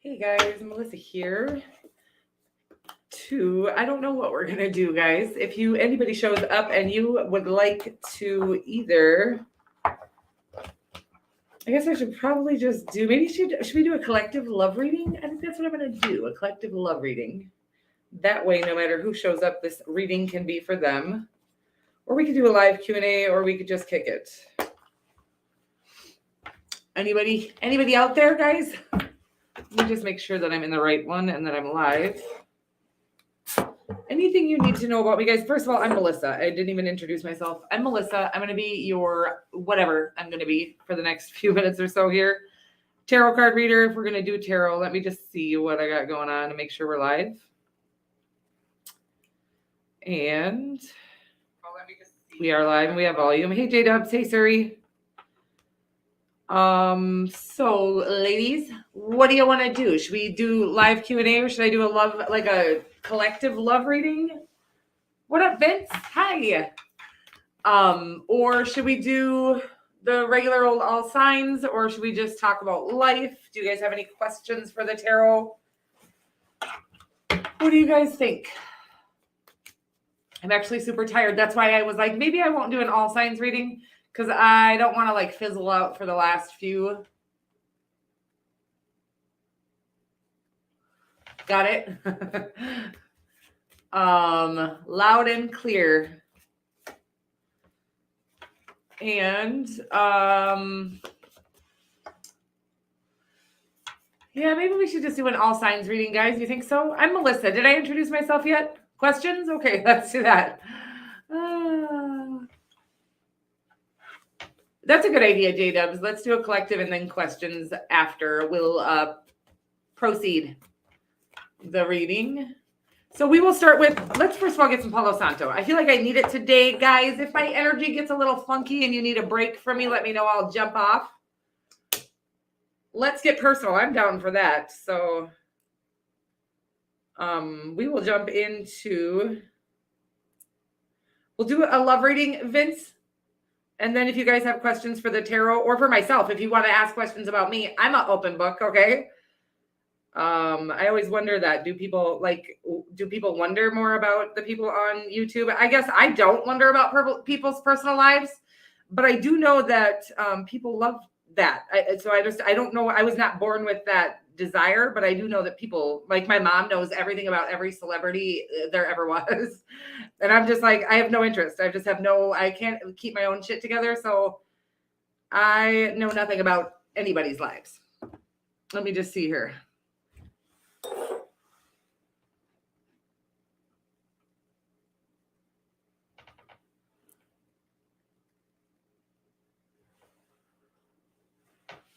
Hey guys, Melissa here. I don't know what we're gonna do, guys. If anybody shows up and you would like to either, I guess I should probably just do. Maybe should we do a collective love reading? I think that's what I'm gonna do. A collective love reading. That way, no matter who shows up, this reading can be for them. Or we could do a live Q&A, or we could just kick it. Anybody out there, guys? Let me just make sure that I'm in the right one and that I'm live. Anything you need to know about me, guys? First of all, I'm Melissa. I didn't even introduce myself. I'm Melissa. I'm going to be your whatever I'm going to be for the next few minutes or so here. Tarot card reader. If we're going to do tarot, let me just see what I got going on to make sure we're live. And we are live and we have volume. Hey, J-Dubs. Hey, Suri. So ladies, what do you want to do? Should we do live Q&A or should I do a collective love reading? What up, Vince? Hi. Or should we do the regular old all signs or should we just talk about life? Do you guys have any questions for the tarot? What do you guys think? I'm actually super tired. That's why I was like, maybe I won't do an all signs reading. Because I don't want to fizzle out for the last few. Got it? Loud and clear. And yeah, maybe we should just do an all signs reading, guys. You think so? I'm Melissa. Did I introduce myself yet? Questions? Okay, let's do that. That's a good idea, J-Dubs. Let's do a collective and then questions after. We'll proceed the reading. So we will start with, let's first of all get some Palo Santo. I feel like I need it today, guys. If my energy gets a little funky and you need a break from me, let me know. I'll jump off. Let's get personal. I'm down for that. So we will jump into, we'll do a love reading, Vince. And then if you guys have questions for the tarot or for myself, if you want to ask questions about me, I'm an open book, okay? I always wonder that. Do people wonder more about the people on YouTube? I guess I don't wonder about people's personal lives, but I do know that people love that. I don't know. I was not born with that desire, but I do know that people, like my mom knows everything about every celebrity there ever was. And I'm just like, I have no interest. I can't keep my own shit together. So I know nothing about anybody's lives. Let me just see here.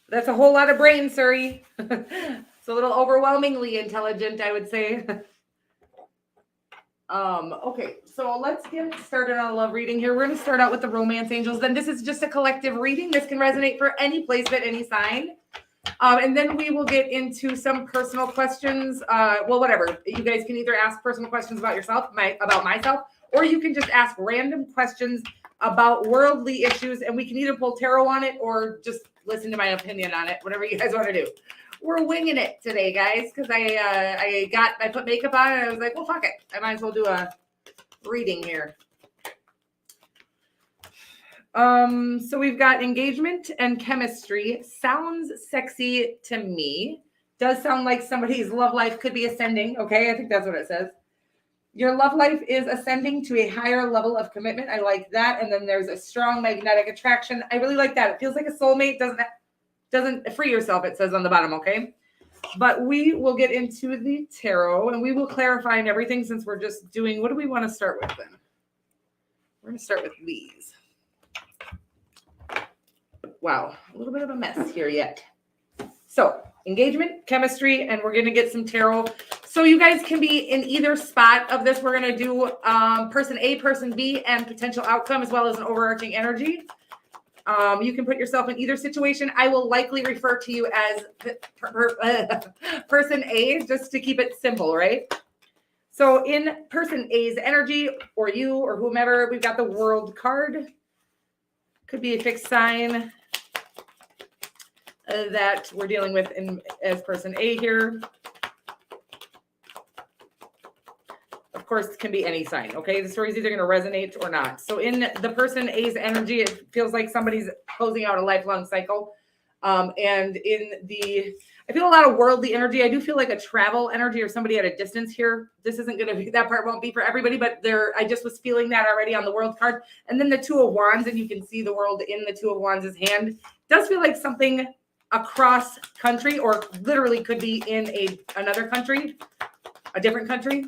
That's a whole lot of brain, Suri. It's a little overwhelmingly intelligent, I would say. Okay, so let's get started on a love reading here. We're going to start out with the romance angels. Then this is just a collective reading. This can resonate for any placement, any sign. And then we will get into some personal questions. Well, whatever. You guys can either ask personal questions about yourself, about myself, or you can just ask random questions about worldly issues, and we can either pull tarot on it or just listen to my opinion on it, whatever you guys want to do. We're winging it today, guys, because I put makeup on and I was like, well, fuck it. I might as well do a reading here. So we've got engagement and chemistry. Sounds sexy to me. Does sound like somebody's love life could be ascending. Okay, I think that's what it says. Your love life is ascending to a higher level of commitment. I like that. And then there's a strong magnetic attraction. I really like that. It feels like a soulmate. Doesn't free yourself, it says on the bottom, okay? But we will get into the tarot and we will clarify and everything since we're just doing, what do we want to start with then? We're going to start with these. Wow, a little bit of a mess here yet. So engagement, chemistry, and we're going to get some tarot. So you guys can be in either spot of this. We're going to do person A, person B, and potential outcome, as well as an overarching energy. You can put yourself in either situation. I will likely refer to you as person A, just to keep it simple, right? So in person A's energy, or you, or whomever, we've got the World card. Could be a fixed sign. that we're dealing with as person A here. Of course, it can be any sign, okay? The story is either going to resonate or not. So in the person A's energy, it feels like somebody's closing out a lifelong cycle. And I feel a lot of worldly energy. I do feel like a travel energy or somebody at a distance here. This isn't going to be, that part won't be for everybody, but I just was feeling that already on the world card. And then the Two of Wands, and you can see the world in the Two of Wands' hand. It does feel like something across country, or literally could be in another country, a different country.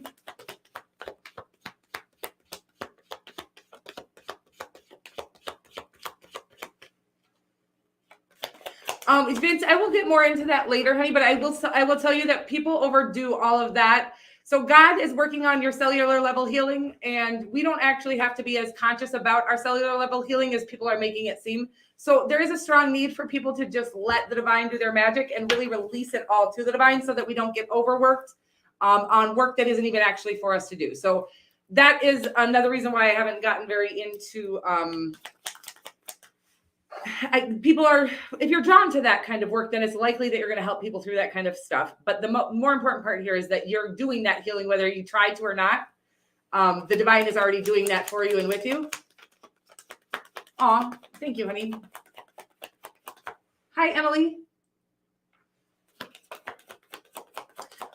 Vince, I will get more into that later, honey, but I will tell you that people overdo all of that. So God is working on your cellular level healing, and we don't actually have to be as conscious about our cellular level healing as people are making it seem. So there is a strong need for people to just let the divine do their magic and really release it all to the divine so that we don't get overworked on work that isn't even actually for us to do. So that is another reason why I haven't gotten very into if you're drawn to that kind of work, then it's likely that you're going to help people through that kind of stuff. But the more important part here is that you're doing that healing, whether you try to or not. The divine is already doing that for you and with you. Aw, thank you, honey. Hi, Emily.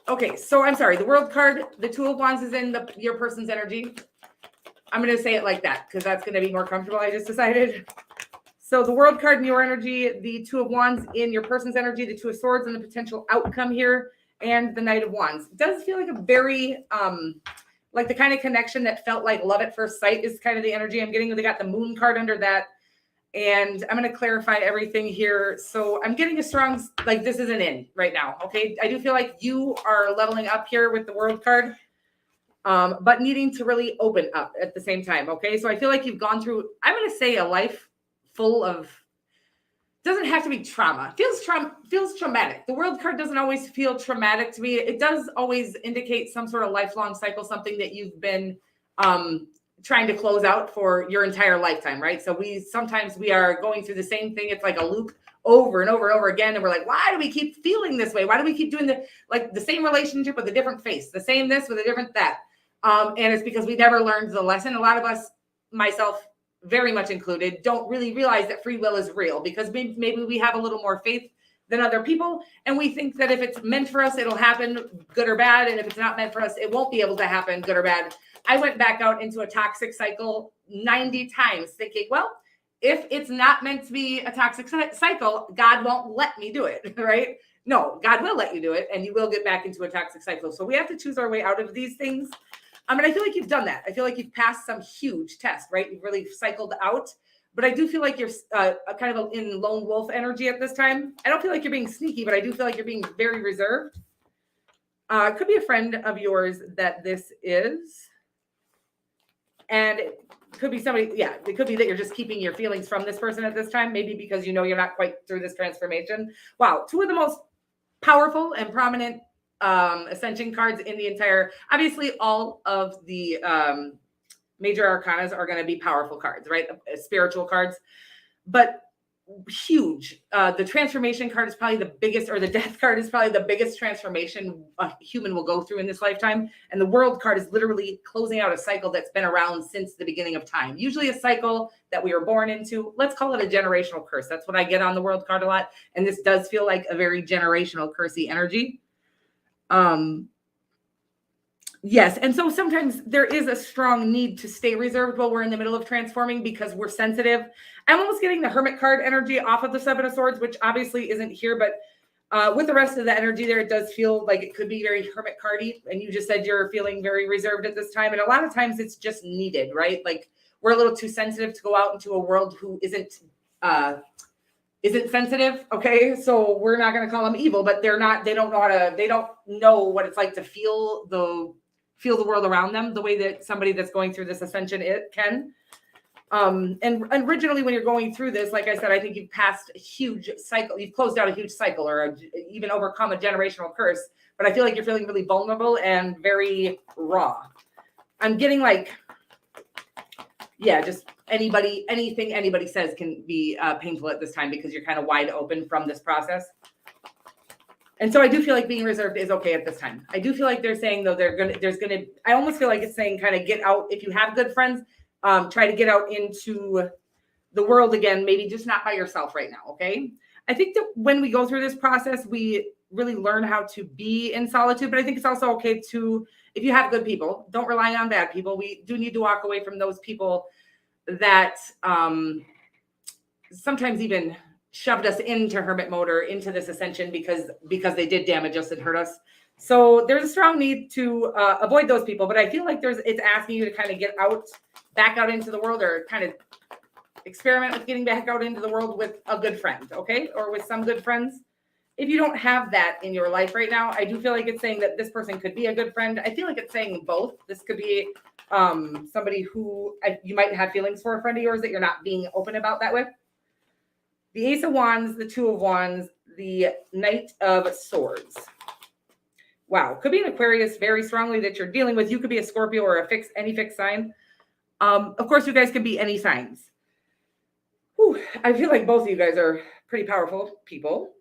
Okay, so I'm sorry. The World card, the Two of Wands is in your person's energy. I'm going to say it like that because that's going to be more comfortable. I just decided. So the World card in your energy, the Two of Wands in your person's energy, the Two of Swords and the potential outcome here, and the Knight of Wands. It does feel like a very, like the kind of connection that felt like love at first sight is kind of the energy I'm getting. They got the Moon card under that. And I'm going to clarify everything here. So I'm getting a strong, like this is an in right now. Okay. I do feel like you are leveling up here with the World card, but needing to really open up at the same time. Okay. So I feel like you've gone through, I'm going to say a life full of, doesn't have to be trauma. Feels traumatic. The World card doesn't always feel traumatic to me. It does always indicate some sort of lifelong cycle, something that you've been trying to close out for your entire lifetime, right? So sometimes we are going through the same thing. It's like a loop over and over and over again. And we're like, why do we keep feeling this way? Why do we keep doing the same relationship with a different face, the same this with a different that? And it's because we never learned the lesson. A lot of us, myself very much included, don't really realize that free will is real because maybe we have a little more faith than other people. And we think that if it's meant for us, it'll happen good or bad. And if it's not meant for us, it won't be able to happen good or bad. I went back out into a toxic cycle 90 times thinking, well, if it's not meant to be a toxic cycle, God won't let me do it, right? No, God will let you do it and you will get back into a toxic cycle. So we have to choose our way out of these things. And I feel like you've done that. I feel like you've passed some huge test, right? You've really cycled out. But I do feel like you're kind of in lone wolf energy at this time. I don't feel like you're being sneaky, but I do feel like you're being very reserved. It could be a friend of yours that this is. And it could be somebody, yeah, it could be that you're just keeping your feelings from this person at this time, maybe because you know you're not quite through this transformation. Wow, two of the most powerful and prominent ascension cards in the entire, obviously all of the major arcanas are going to be powerful cards, right? Spiritual cards, but huge. The transformation card is probably the biggest, or the death card is probably the biggest transformation a human will go through in this lifetime. And the World card is literally closing out a cycle that's been around since the beginning of time. Usually a cycle that we were born into. Let's call it a generational curse. That's what I get on the World card a lot. And this does feel like a very generational cursey energy. Yes. And so sometimes there is a strong need to stay reserved while we're in the middle of transforming because we're sensitive. I'm almost getting the Hermit card energy off of the Seven of Swords, which obviously isn't here, but with the rest of the energy there, it does feel like it could be very Hermit cardy. And you just said you're feeling very reserved at this time. And a lot of times it's just needed, right? Like we're a little too sensitive to go out into a world who isn't sensitive. Okay. So we're not going to call them evil, but they don't know what it's like to feel the world around them the way that somebody that's going through this ascension can. And originally when you're going through this, like I said, I think you've passed a huge cycle. You've closed out a huge cycle or even overcome a generational curse, but I feel like you're feeling really vulnerable and very raw. I'm getting like yeah, just anything anybody says can be painful at this time because you're kind of wide open from this process. And so I do feel like being reserved is okay at this time. I do feel like they're saying though I almost feel like it's saying kind of get out. If you have good friends, try to get out into the world again, maybe just not by yourself right now. Okay. I think that when we go through this process, we really learn how to be in solitude, but I think it's also okay to, if you have good people, don't rely on bad people. We do need to walk away from those people that sometimes even shoved us into hermit mode or into this ascension because they did damage us and hurt us. So there's a strong need to avoid those people, but I feel like it's asking you to kind of get back out into the world, or kind of experiment with getting back out into the world with a good friend, okay? Or with some good friends. If you don't have that in your life right now, I do feel like it's saying that this person could be a good friend. I feel like it's saying both. This could be somebody who you might have feelings for, a friend of yours that you're not being open about that with. The Ace of Wands, the Two of Wands, the Knight of Swords. Wow. Could be an Aquarius very strongly that you're dealing with. You could be a Scorpio or any fixed sign. Of course, you guys could be any signs. Whew, I feel like both of you guys are pretty powerful people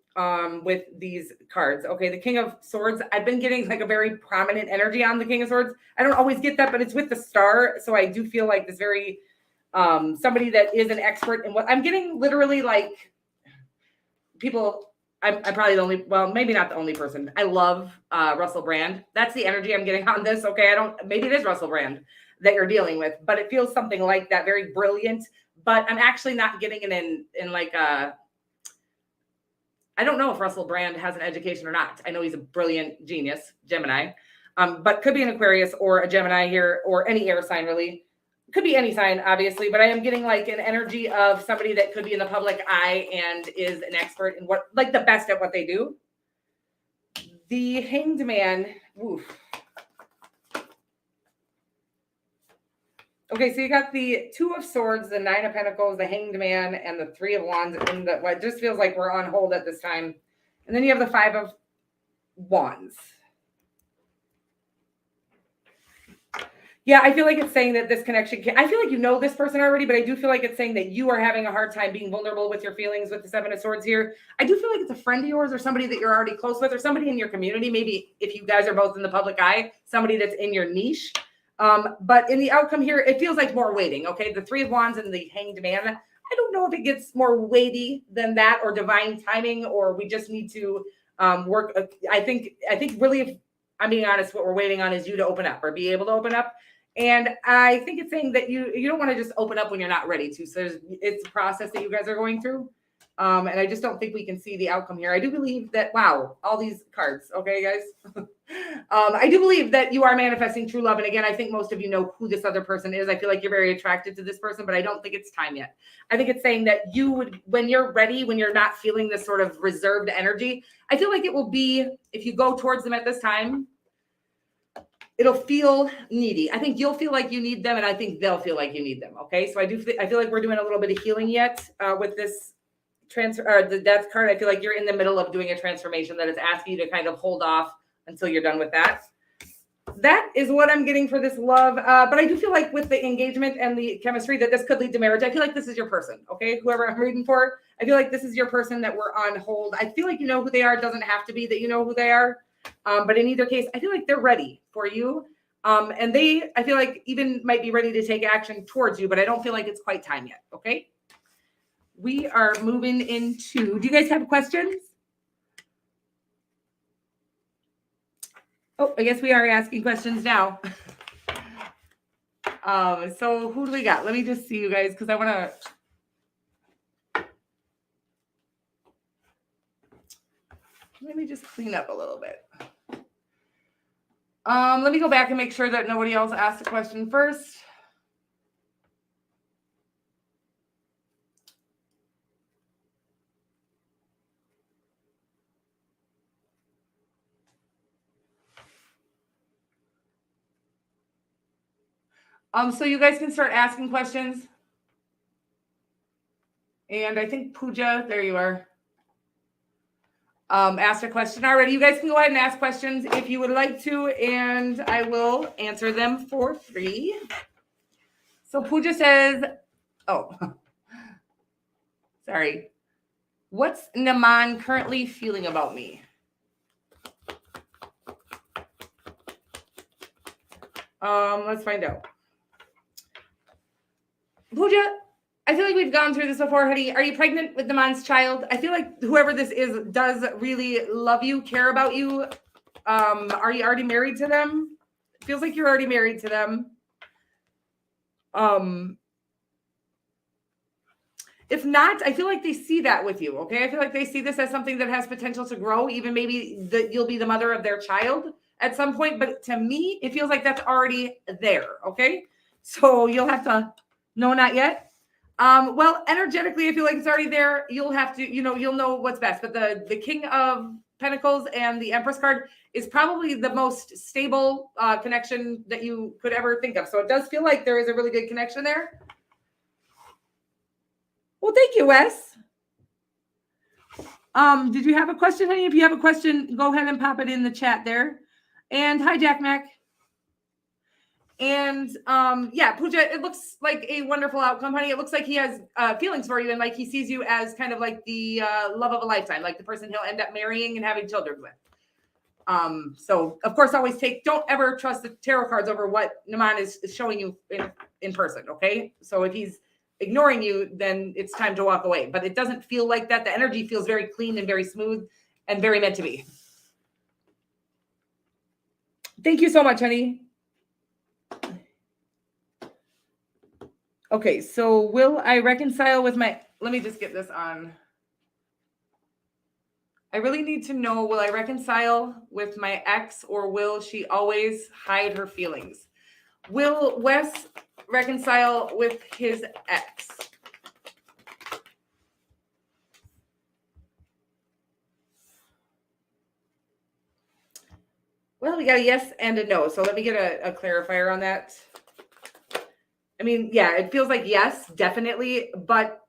with these cards. Okay, the King of Swords. I've been getting like a very prominent energy on the King of Swords. I don't always get that, but it's with the star. So I do feel like this very... somebody that is an expert in what I'm getting. Literally, like, people, I'm probably the only, well, maybe not the only person. I love Russell Brand. That's the energy I'm getting on this. Okay, maybe it is Russell Brand that you're dealing with, but it feels something like that, very brilliant. But I'm actually not getting it in like I don't know if Russell Brand has an education or not. I know he's a brilliant genius, Gemini, but could be an Aquarius or a Gemini here, or any air sign really. Could be any sign, obviously, but I am getting like an energy of somebody that could be in the public eye and is an expert in what, like, the best at what they do. The Hanged Man. Oof. Okay, so you got the Two of Swords, the Nine of Pentacles, the Hanged Man, and the Three of Wands. And it just feels like we're on hold at this time. And then you have the Five of Wands. Yeah, I feel like it's saying that this connection I feel like you know this person already, but I do feel like it's saying that you are having a hard time being vulnerable with your feelings with the Seven of Swords here. I do feel like it's a friend of yours or somebody that you're already close with, or somebody in your community. Maybe if you guys are both in the public eye, somebody that's in your niche. But in the outcome here, it feels like more waiting. Okay, the Three of Wands and the Hanged Man. I don't know if it gets more weighty than that, or divine timing, or we just need to work. I think really, if I'm being honest, what we're waiting on is you to open up, or be able to open up. And I think it's saying that you don't want to just open up when you're not ready to. So it's a process that you guys are going through. And I just don't think we can see the outcome here. I do believe that, wow, all these cards. Okay, guys. I do believe that you are manifesting true love. And again, I think most of you know who this other person is. I feel like you're very attracted to this person, but I don't think it's time yet. I think it's saying that you would, when you're ready, when you're not feeling this sort of reserved energy, I feel like it will be, if you go towards them at this time, it'll feel needy. I think you'll feel like you need them, and I think they'll feel like you need them. Okay, so I feel like we're doing a little bit of healing yet with this transfer, or the Death card. I feel like you're in the middle of doing a transformation that is asking you to kind of hold off until you're done with that. That is what I'm getting for this love. But I do feel like with the engagement and the chemistry that this could lead to marriage. I feel like this is your person. Okay, whoever I'm reading for, I feel like this is your person that we're on hold. I feel like you know who they are. It doesn't have to be that you know who they are. But in either case, I feel like they're ready for you. And I feel like even might be ready to take action towards you, but I don't feel like it's quite time yet. Okay. We are moving into, do you guys have questions? Oh, I guess we are asking questions now. So who do we got? Let me just see you guys, because I want to, let me just clean up a little bit. Let me go back and make sure that nobody else asked a question first. So you guys can start asking questions. And I think Pooja, there you are, asked a question already. You guys can go ahead and ask questions if you would like to, and I will answer them for free. So Pooja says, oh, sorry. What's Naman currently feeling about me? Let's find out. Pooja, I feel like we've gone through this before, honey. Are you pregnant with Naman's child? I feel like whoever this is does really love you, care about you. Are you already married to them? It feels like you're already married to them. If not, I feel like they see that with you, okay? I feel like they see this as something that has potential to grow, even maybe that you'll be the mother of their child at some point. But to me, it feels like that's already there, okay? So you'll have to, no, not yet. Well, energetically, I feel like it's already there. You'll have to, you'll know what's best. But the King of Pentacles and the Empress card is probably the most stable connection that you could ever think of. So it does feel like there is a really good connection there. Well, thank you, Wes. Did you have a question, honey? If you have a question, go ahead and pop it in the chat there. And hi, Jack Mac. And yeah, Pooja, it looks like a wonderful outcome, honey. It looks like he has feelings for you and like he sees you as kind of like the love of a lifetime, like the person he'll end up marrying and having children with. So of course, always don't ever trust the tarot cards over what Naman is showing you in person, okay? So if he's ignoring you, then it's time to walk away. But it doesn't feel like that. The energy feels very clean and very smooth and very meant to be. Thank you so much, honey. Okay, so will I reconcile with my, let me just get this on. I really need to know, will I reconcile with my ex or will she always hide her feelings? Will Wes reconcile with his ex? Well, we got a yes and a no. So let me get a clarifier on that. I mean, yeah, it feels like yes, definitely. But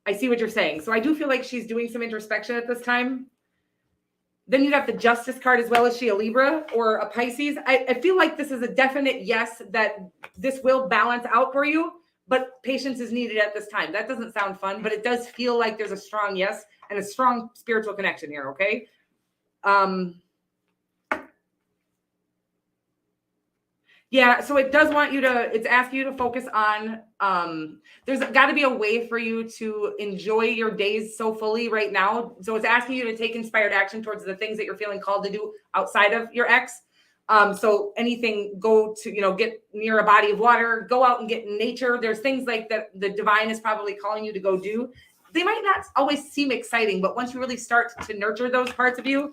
I see what you're saying. So I do feel like she's doing some introspection at this time. Then you got the Justice card as well. Is she a Libra or a Pisces? I feel like this is a definite yes, that this will balance out for you, but patience is needed at this time. That doesn't sound fun, but it does feel like there's a strong yes and a strong spiritual connection here, okay? Yeah, so it does want you to, it's asking you to focus on, there's got to be a way for you to enjoy your days so fully right now. So it's asking you to take inspired action towards the things that you're feeling called to do outside of your ex. So anything, go to, get near a body of water, go out and get in nature. There's things like that the divine is probably calling you to go do. They might not always seem exciting, but once you really start to nurture those parts of you,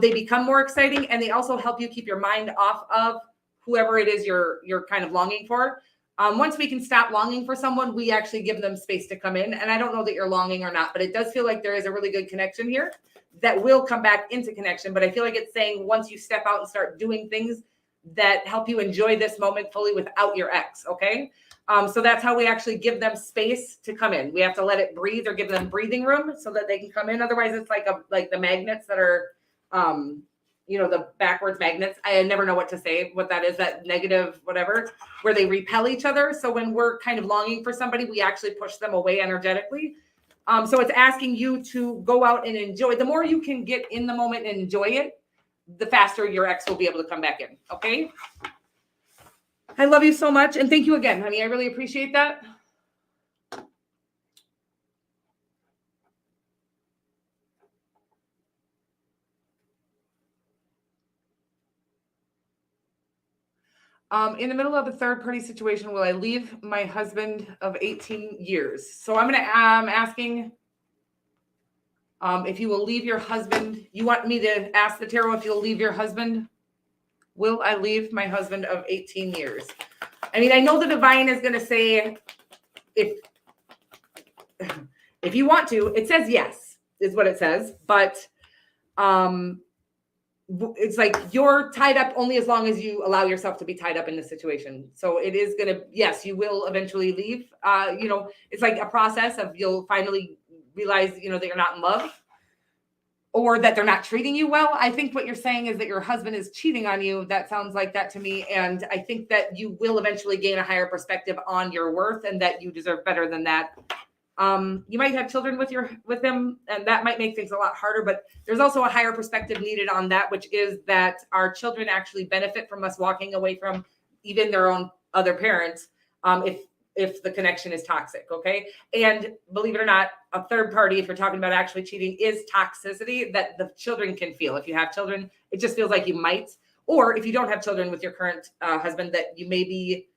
they become more exciting, and they also help you keep your mind off of whoever it is you're kind of longing for. Once we can stop longing for someone, we actually give them space to come in. And I don't know that you're longing or not, but it does feel like there is a really good connection here that will come back into connection. But I feel like it's saying once you step out and start doing things that help you enjoy this moment fully without your ex, okay? So that's how we actually give them space to come in. We have to let it breathe or give them breathing room so that they can come in. Otherwise, it's like the magnets that are the backwards magnets. I never know what to say, what that is, that negative, whatever, where they repel each other. So when we're kind of longing for somebody, we actually push them away energetically. So it's asking you to go out and enjoy. The more you can get in the moment and enjoy it, the faster your ex will be able to come back in. Okay. I love you so much. And thank you again, honey. I really appreciate that. In the middle of a third party situation, will I leave my husband of 18 years? So I'm asking if you will leave your husband. You want me to ask the tarot if you'll leave your husband? Will I leave my husband of 18 years? I mean, I know the divine is going to say if you want to. It says yes, is what it says. But it's like you're tied up only as long as you allow yourself to be tied up in the situation. So it is going to, yes, you will eventually leave. It's like a process of you'll finally realize, that you're not in love. or that they're not treating you well. I think what you're saying is that your husband is cheating on you. That sounds like that to me. And I think that you will eventually gain a higher perspective on your worth and that you deserve better than that. You might have children with him, and that might make things a lot harder, but there's also a higher perspective needed on that, which is that our children actually benefit from us walking away from even their own other parents, if the connection is toxic. Okay. And believe it or not, a third party, if you're talking about actually cheating, is toxicity that the children can feel. If you have children, it just feels like you might, or if you don't have children with your current husband, that you may be,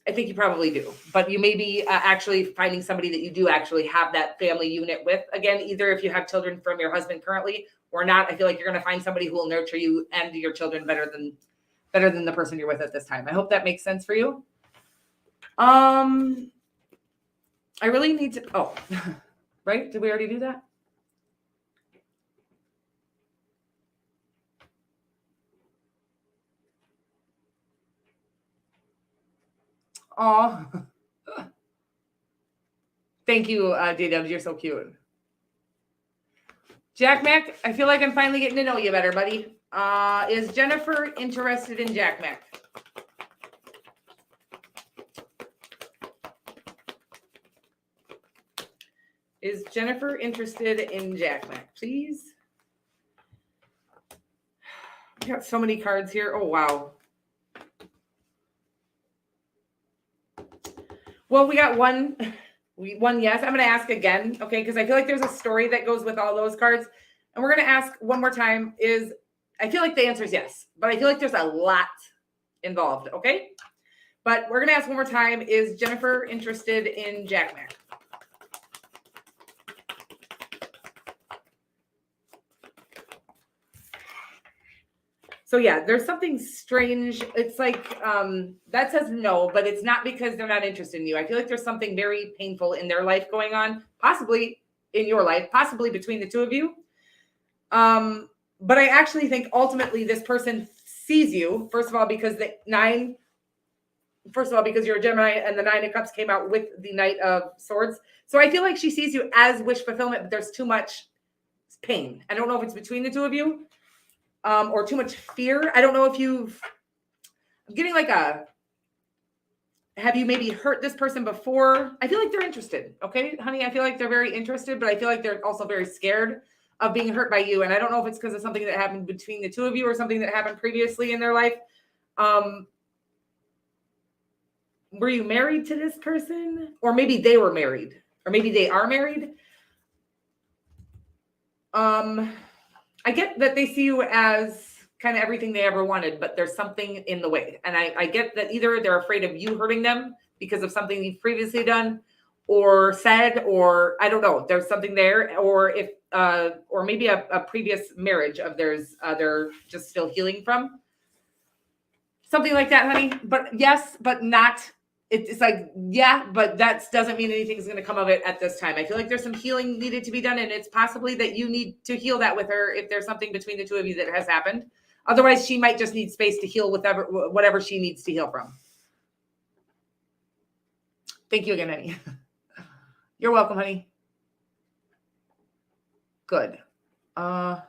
I think you probably do, but you may be actually finding somebody that you do actually have that family unit with. Again, either if you have children from your husband currently or not, I feel like you're going to find somebody who will nurture you and your children better than the person you're with at this time. I hope that makes sense for you. I really need to, oh, right? Did we already do that? Oh, thank you, DW. You're so cute. Jack Mac, I feel like I'm finally getting to know you better, buddy. Is Jennifer interested in Jack Mac? Is Jennifer interested in Jack Mac, please? We got so many cards here. Oh, wow. Well, we got one yes. I'm going to ask again, okay, because I feel like there's a story that goes with all those cards. And we're going to ask one more time I feel like the answer is yes, but I feel like there's a lot involved, okay? But we're going to ask one more time, is Jennifer interested in Jack Mac? So yeah, there's something strange. It's like that says no, but it's not because they're not interested in you. I feel like there's something very painful in their life going on, possibly in your life, possibly between the two of you. But I actually think ultimately this person sees you, first of all, because you're a Gemini and the 9 of Cups came out with the Knight of Swords. So I feel like she sees you as wish fulfillment, but there's too much pain. I don't know if it's between the two of you. Or too much fear. I don't know if I'm getting like have you maybe hurt this person before? I feel like they're interested. Okay, honey, I feel like they're very interested, but I feel like they're also very scared of being hurt by you. And I don't know if it's because of something that happened between the two of you or something that happened previously in their life. Were you married to this person? Or maybe they were married, or maybe they are married. I get that they see you as kind of everything they ever wanted, but there's something in the way. And I get that either they're afraid of you hurting them because of something you've previously done or said, or I don't know, there's something there, or or maybe a previous marriage of theirs, they're just still healing from. Something like that, honey. But yes, but not. It's like, yeah, but that doesn't mean anything's going to come of it at this time. I feel like there's some healing needed to be done, and it's possibly that you need to heal that with her if there's something between the two of you that has happened. Otherwise, she might just need space to heal whatever she needs to heal from. Thank you again, honey. You're welcome, honey. Good. Will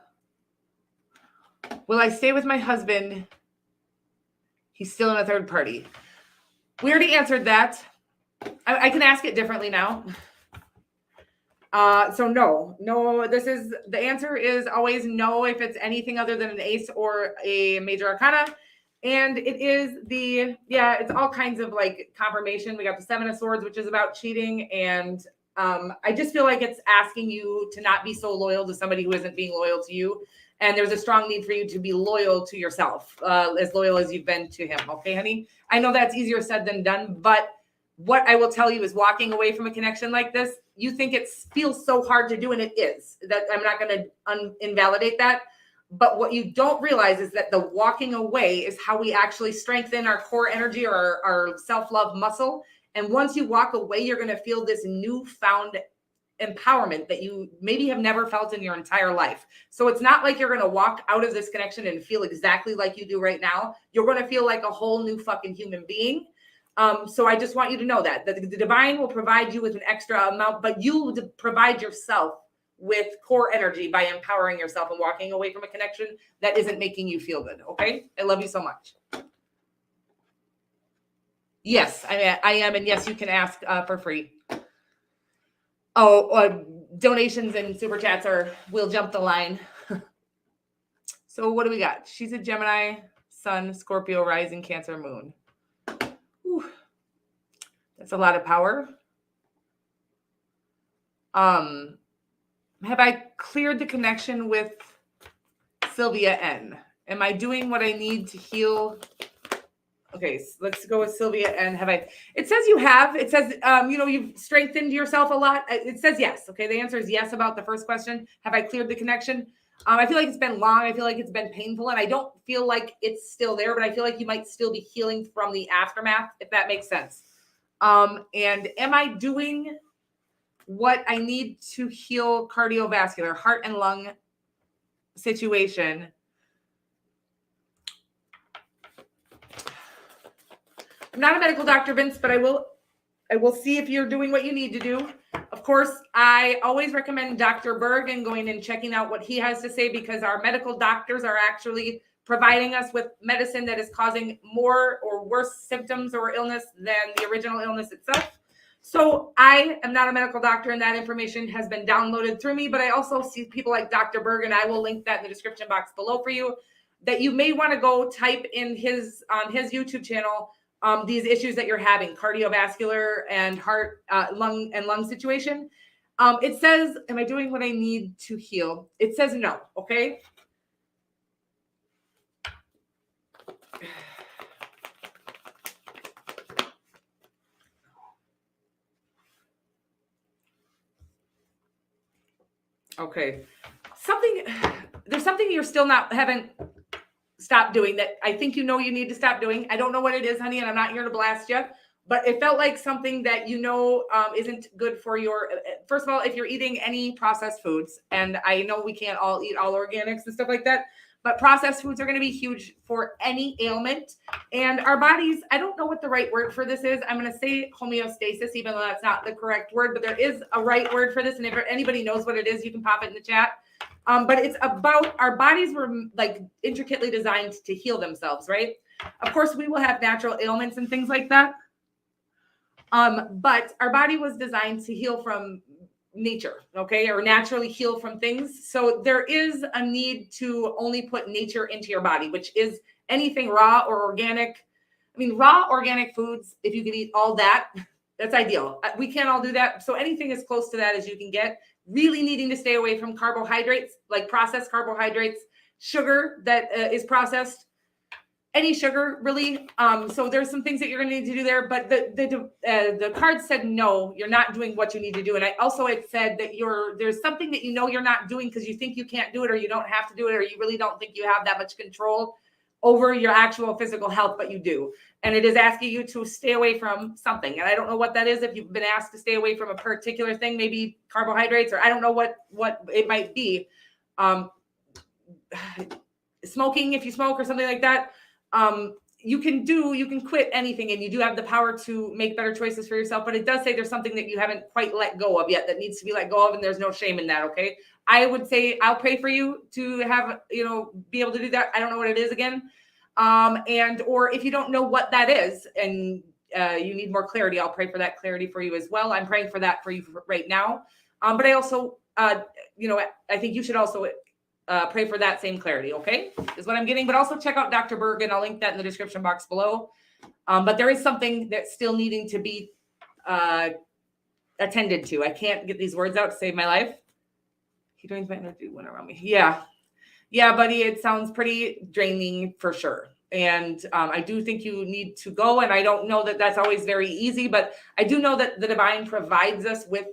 I stay with my husband? He's still in a third party. We already answered that. I can ask it differently now. So no, the answer is always no if it's anything other than an ace or a major arcana. And it is it's all kinds of like confirmation. We got the 7 of Swords, which is about cheating. And I just feel like it's asking you to not be so loyal to somebody who isn't being loyal to you. And there's a strong need for you to be loyal to yourself, as loyal as you've been to him. Okay, honey? I know that's easier said than done, but what I will tell you is walking away from a connection like this, you think it feels so hard to do, and it is. That I'm not going to invalidate that. But what you don't realize is that the walking away is how we actually strengthen our core energy or our self-love muscle. And once you walk away, you're going to feel this newfound empowerment that you maybe have never felt in your entire life. So it's not like you're going to walk out of this connection and feel exactly like you do right now. You're going to feel like a whole new fucking human being. So I just want you to know that the divine will provide you with an extra amount, but you provide yourself with core energy by empowering yourself and walking away from a connection that isn't making you feel good. Okay. I love you so much. Yes, I am. And yes, you can ask for free. Donations and super chats will jump the line. So what do we got? She's a Gemini, Sun, Scorpio, rising, Cancer, Moon. Whew. That's a lot of power. Have I cleared the connection with Sylvia N? Am I doing what I need to heal? Okay, so let's go with Sylvia N. It says you have. It says, you've strengthened yourself a lot. It says yes. Okay, the answer is yes about the first question. Have I cleared the connection? I feel like it's been long. I feel like it's been painful, and I don't feel like it's still there, but I feel like you might still be healing from the aftermath, if that makes sense. And am I doing what I need to heal cardiovascular, heart and lung situation? I'm not a medical doctor, Vince, but I will see if you're doing what you need to do. Of course, I always recommend Dr. Berg and going and checking out what he has to say, because our medical doctors are actually providing us with medicine that is causing more or worse symptoms or illness than the original illness itself. So I am not a medical doctor, and that information has been downloaded through me, but I also see people like Dr. Berg, and I will link that in the description box below for you, that you may want to go type in on his YouTube channel, these issues that you're having, cardiovascular and heart, lung situation. It says, am I doing what I need to heal? It says no. Okay. Okay. There's something you're still haven't stopped doing that I think you need to stop doing. I don't know what it is, honey, and I'm not here to blast you, but it felt like something that isn't good for your, first of all, if you're eating any processed foods, and I know we can't all eat all organics and stuff like that, but processed foods are going to be huge for any ailment. And our bodies, I don't know what the right word for this is. I'm going to say homeostasis, even though that's not the correct word, but there is a right word for this. And if anybody knows what it is, you can pop it in the chat. But it's about, our bodies were like intricately designed to heal themselves, right? Of course, we will have natural ailments and things like that. But our body was designed to heal from nature, okay, or naturally heal from things. So there is a need to only put nature into your body, which is anything raw or organic. I mean, raw organic foods, if you could eat all that, that's ideal. We can't all do that. So anything as close to that as you can get. Really needing to stay away from carbohydrates, like processed carbohydrates, sugar that is processed, any sugar really. So there's some things that you're going to need to do there, but the card said no, you're not doing what you need to do. And it said that there's something that you're not doing because you think you can't do it, or you don't have to do it, or you really don't think you have that much control over your actual physical health, but you do. And it is asking you to stay away from something. And I don't know what that is. If you've been asked to stay away from a particular thing, maybe carbohydrates, or I don't know what it might be. Smoking, if you smoke or something like that. You can quit anything, and you do have the power to make better choices for yourself. But it does say there's something that you haven't quite let go of yet that needs to be let go of. And there's no shame in that. Okay. I would say I'll pray for you to have, be able to do that. I don't know what it is again. Or if you don't know what that is and you need more clarity, I'll pray for that clarity for you as well. I'm praying for that for you right now. But I also, I think you should also pray for that same clarity. Okay. Is what I'm getting, but also check out Dr. Berg, and I'll link that in the description box below. But there is something that's still needing to be attended to. I can't get these words out to save my life. He drains my energy when around me. Yeah, buddy. It sounds pretty draining for sure. And I do think you need to go. And I don't know that that's always very easy, but I do know that the divine provides us with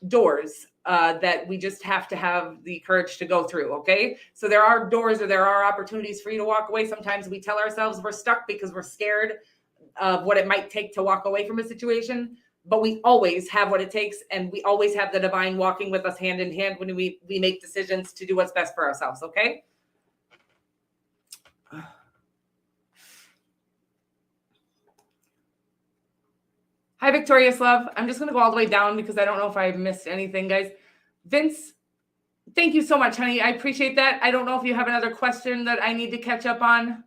doors that we just have to have the courage to go through. Okay. So there are doors, or there are opportunities for you to walk away. Sometimes we tell ourselves we're stuck because we're scared of what it might take to walk away from a situation. But we always have what it takes, and we always have the divine walking with us hand in hand when we make decisions to do what's best for ourselves, okay? Hi, Victorious Love. I'm just going to go all the way down because I don't know if I missed anything, guys. Vince, thank you so much, honey. I appreciate that. I don't know if you have another question that I need to catch up on.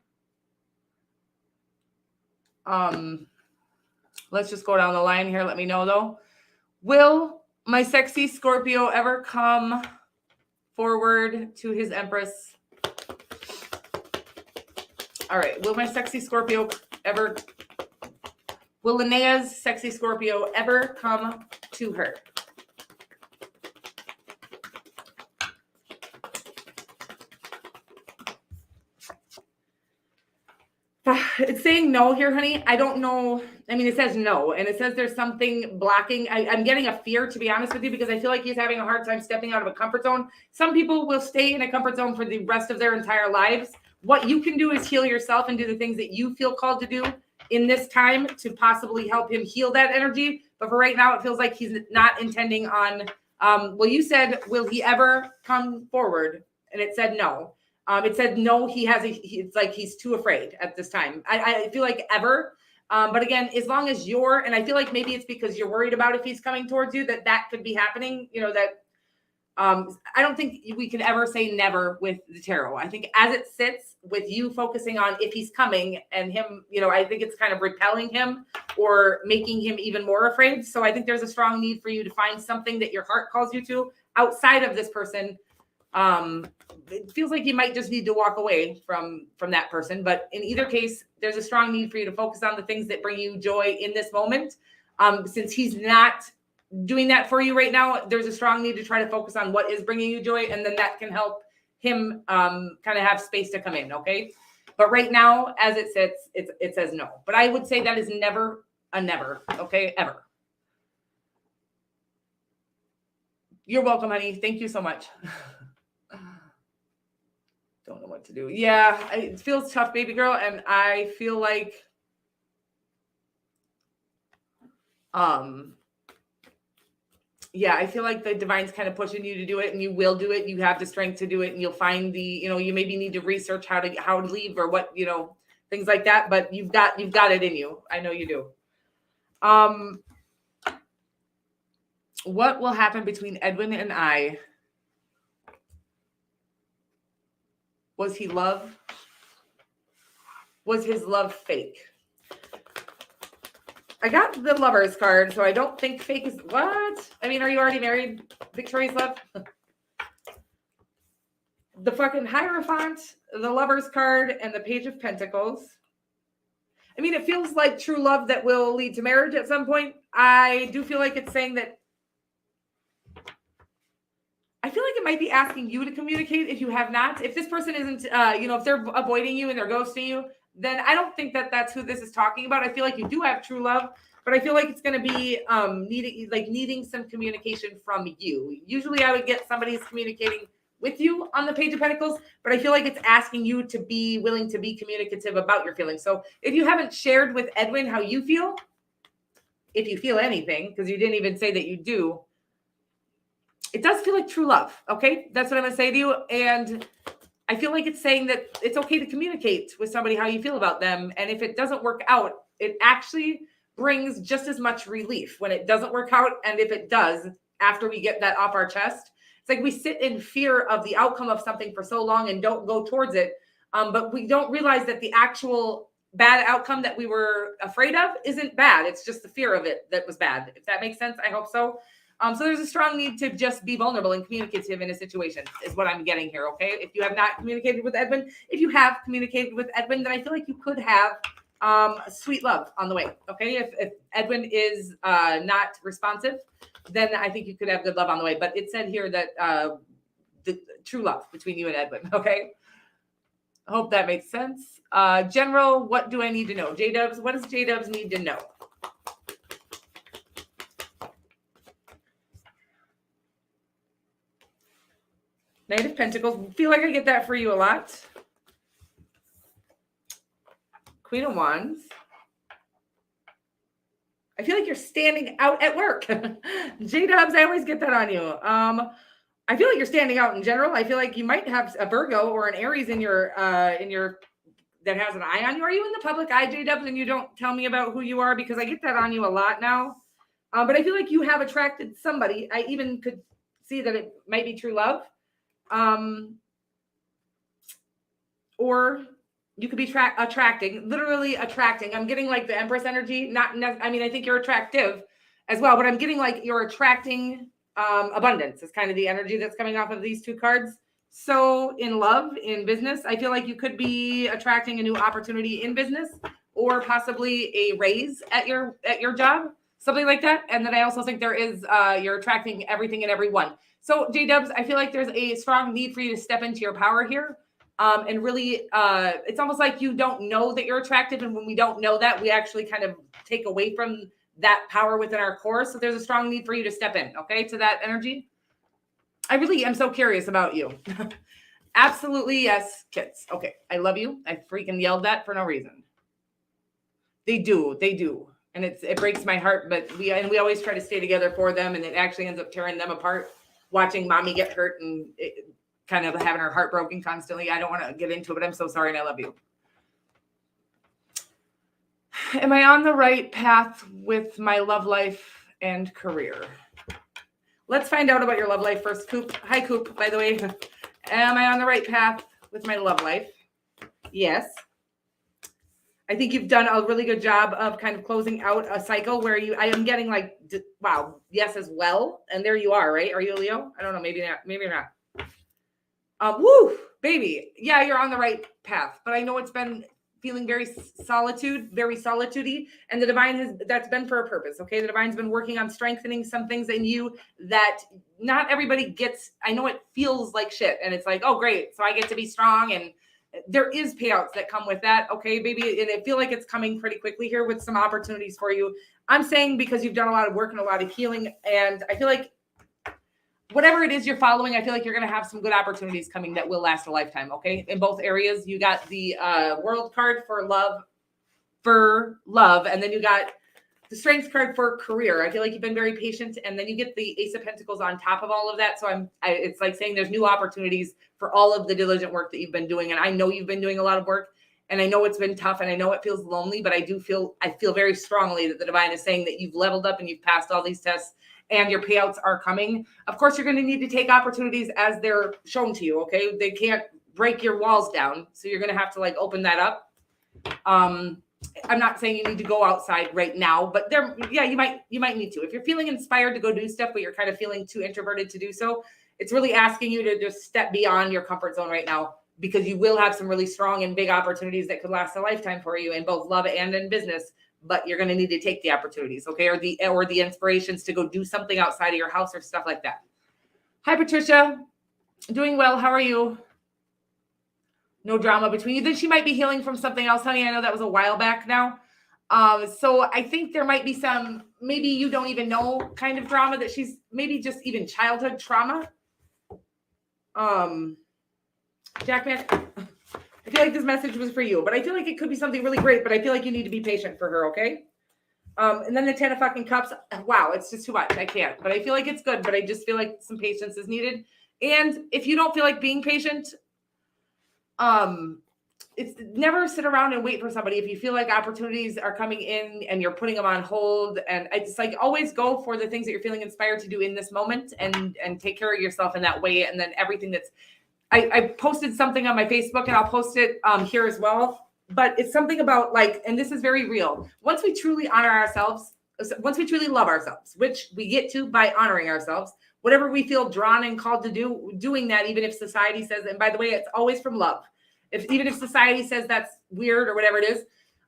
Let's just go down the line here. Let me know, though. Will my sexy Scorpio ever come forward to his Empress? All right. Will my sexy Scorpio ever... Will Linnea's sexy Scorpio ever come to her? It's saying no here, honey. I don't know. I mean, it says no, and it says there's something blocking. I'm getting a fear, to be honest with you, because I feel like he's having a hard time stepping out of a comfort zone. Some people will stay in a comfort zone for the rest of their entire lives. What you can do is heal yourself and do the things that you feel called to do in this time to possibly help him heal that energy. But for right now, it feels like he's not intending on, well, you said, will he ever come forward? And it said no. It said no, it's like he's too afraid at this time. I feel like ever. But again, as long as and I feel like maybe it's because you're worried about if he's coming towards you, that could be happening. You know, that I don't think we can ever say never with the tarot. I think as it sits with you focusing on if he's coming and him, you know, I think it's kind of repelling him or making him even more afraid. So I think there's a strong need for you to find something that your heart calls you to outside of this person. It feels like you might just need to walk away from that person. But in either case, there's a strong need for you to focus on the things that bring you joy in this moment. Since he's not doing that for you right now, there's a strong need to try to focus on what is bringing you joy. And then that can help him kind of have space to come in. Okay. But right now, as it sits, it says no. But I would say that is never a never. Okay. Ever. You're welcome, honey. Thank you so much. Don't know what to do. Yeah, it feels tough, baby girl. And I feel like, I feel like the divine's kind of pushing you to do it, and you will do it. You have the strength to do it, and you'll find you maybe need to research how to leave or what, things like that. But you've got it in you. I know you do. What will happen between Edwin and I? Was he love? Was his love fake? I got the Lover's card, so I don't think fake is... What? I mean, are you already married, Victoria's love? The fucking Hierophant, the Lover's card, and the Page of Pentacles. I mean, it feels like true love that will lead to marriage at some point. I do feel like it's saying that... I feel like it might be asking you to communicate if you have not. If this person isn't, if they're avoiding you and they're ghosting you, then I don't think that that's who this is talking about. I feel like you do have true love, but I feel like it's going to be needing some communication from you. Usually I would get somebody's communicating with you on the Page of Pentacles, but I feel like it's asking you to be willing to be communicative about your feelings. So if you haven't shared with Edwin how you feel, if you feel anything, because you didn't even say that you do, it does feel like true love. Okay. That's what I'm going to say to you. And I feel like it's saying that it's okay to communicate with somebody how you feel about them. And if it doesn't work out, it actually brings just as much relief when it doesn't work out. And if it does, after we get that off our chest, it's like we sit in fear of the outcome of something for so long and don't go towards it. But we don't realize that the actual bad outcome that we were afraid of isn't bad. It's just the fear of it that was bad. If that makes sense, I hope so. So there's a strong need to just be vulnerable and communicative in a situation is what I'm getting here. Okay. If you have not communicated with Edwin, if you have communicated with Edwin, then I feel like you could have sweet love on the way. Okay. If Edwin is not responsive, then I think you could have good love on the way. But it said here that the true love between you and Edwin. Okay. I hope that makes sense. General, what do I need to know? J-Dubs, what does J-Dubs need to know? Knight of Pentacles. Feel like I get that for you a lot. Queen of Wands. I feel like you're standing out at work. J-Dubs, I always get that on you. I feel like you're standing out in general. I feel like you might have a Virgo or an Aries in your that has an eye on you. Are you in the public eye, J-Dubs, and you don't tell me about who you are? Because I get that on you a lot now. But I feel like you have attracted somebody. I even could see that it might be true love. Or you could be literally attracting. I'm getting like the Empress energy. I think you're attractive as well, but I'm getting like you're attracting abundance is kind of the energy that's coming off of these two cards. So in love, in business, I feel like you could be attracting a new opportunity in business or possibly a raise at your job, something like that. And then I also think there is you're attracting everything and everyone. So J-Dubs, I feel like there's a strong need for you to step into your power here. And really, it's almost like you don't know that you're attractive. And when we don't know that, we actually kind of take away from that power within our core. So there's a strong need for you to step in, okay, to that energy. I really am so curious about you. Absolutely, yes, kids. Okay, I love you. I freaking yelled that for no reason. They do. And it breaks my heart, but we always try to stay together for them, and it actually ends up tearing them apart, watching mommy get hurt and kind of having her heart broken constantly. I don't want to get into it, but I'm so sorry and I love you. Am I on the right path with my love life and career? Let's find out about your love life first. Coop. Hi, Coop, by the way. Am I on the right path with my love life? Yes. I think you've done a really good job of kind of closing out a cycle where I am getting like, wow, yes, as well. And there you are, right? Are you a Leo? I don't know. Maybe not. Maybe not. Woo, baby. Yeah, you're on the right path. But I know it's been feeling very solitude-y. And the divine that's been for a purpose. Okay. The divine's been working on strengthening some things in you that not everybody gets. I know it feels like shit. And it's like, oh, great. So I get to be strong. And there is payouts that come with that. Okay, baby. And I feel like it's coming pretty quickly here with some opportunities for you. I'm saying because you've done a lot of work and a lot of healing. And I feel like whatever it is you're following, I feel like you're going to have some good opportunities coming that will last a lifetime. Okay. In both areas, you got the World card for love. And then you got the Strength card for career. I feel like you've been very patient, and then you get the Ace of Pentacles on top of all of that. So it's like saying there's new opportunities for all of the diligent work that you've been doing. And I know you've been doing a lot of work, and I know it's been tough, and I know it feels lonely, but I feel very strongly that the divine is saying that you've leveled up and you've passed all these tests and your payouts are coming. Of course, you're going to need to take opportunities as they're shown to you. Okay. They can't break your walls down. So you're going to have to like open that up. I'm not saying you need to go outside right now, but you might need to. If you're feeling inspired to go do stuff, but you're kind of feeling too introverted to do so, it's really asking you to just step beyond your comfort zone right now, because you will have some really strong and big opportunities that could last a lifetime for you in both love and in business. But you're going to need to take the opportunities, okay, or the inspirations to go do something outside of your house or stuff like that. Hi, Patricia. Doing well. How are you? No drama between you. Then she might be healing from something else, honey. I know that was a while back now. So I think there might be some, maybe you don't even know kind of drama that she's, maybe just even childhood trauma. Jackman, I feel like this message was for you, but I feel like it could be something really great, but I feel like you need to be patient for her, okay? And then the 10 of fucking cups. Wow, it's just too much. I can't, but I feel like it's good, but I just feel like some patience is needed. And if you don't feel like being patient, it's never sit around and wait for somebody. If you feel like opportunities are coming in and you're putting them on hold, and it's like always go for the things that you're feeling inspired to do in this moment and take care of yourself in that way. And then everything that's, I posted something on my Facebook, and I'll post it here as well. But it's something about like, and this is very real. Once we truly honor ourselves, once we truly love ourselves, which we get to by honoring ourselves, whatever we feel drawn and called to do, doing that, even if society says, and by the way, it's always from love. Even if society says that's weird or whatever it is,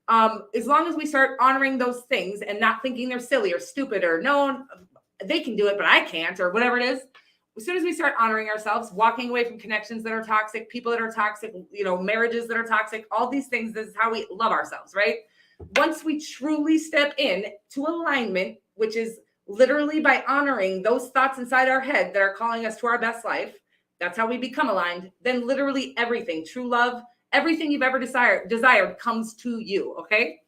as long as we start honoring those things and not thinking they're silly or stupid or no, they can do it, but I can't, or whatever it is. As soon as we start honoring ourselves, walking away from connections that are toxic, people that are toxic, marriages that are toxic, all these things, this is how we love ourselves, right? Once we truly step in to alignment, which is literally by honoring those thoughts inside our head that are calling us to our best life, that's how we become aligned. Then literally everything, true love, everything you've ever desired comes to you, okay?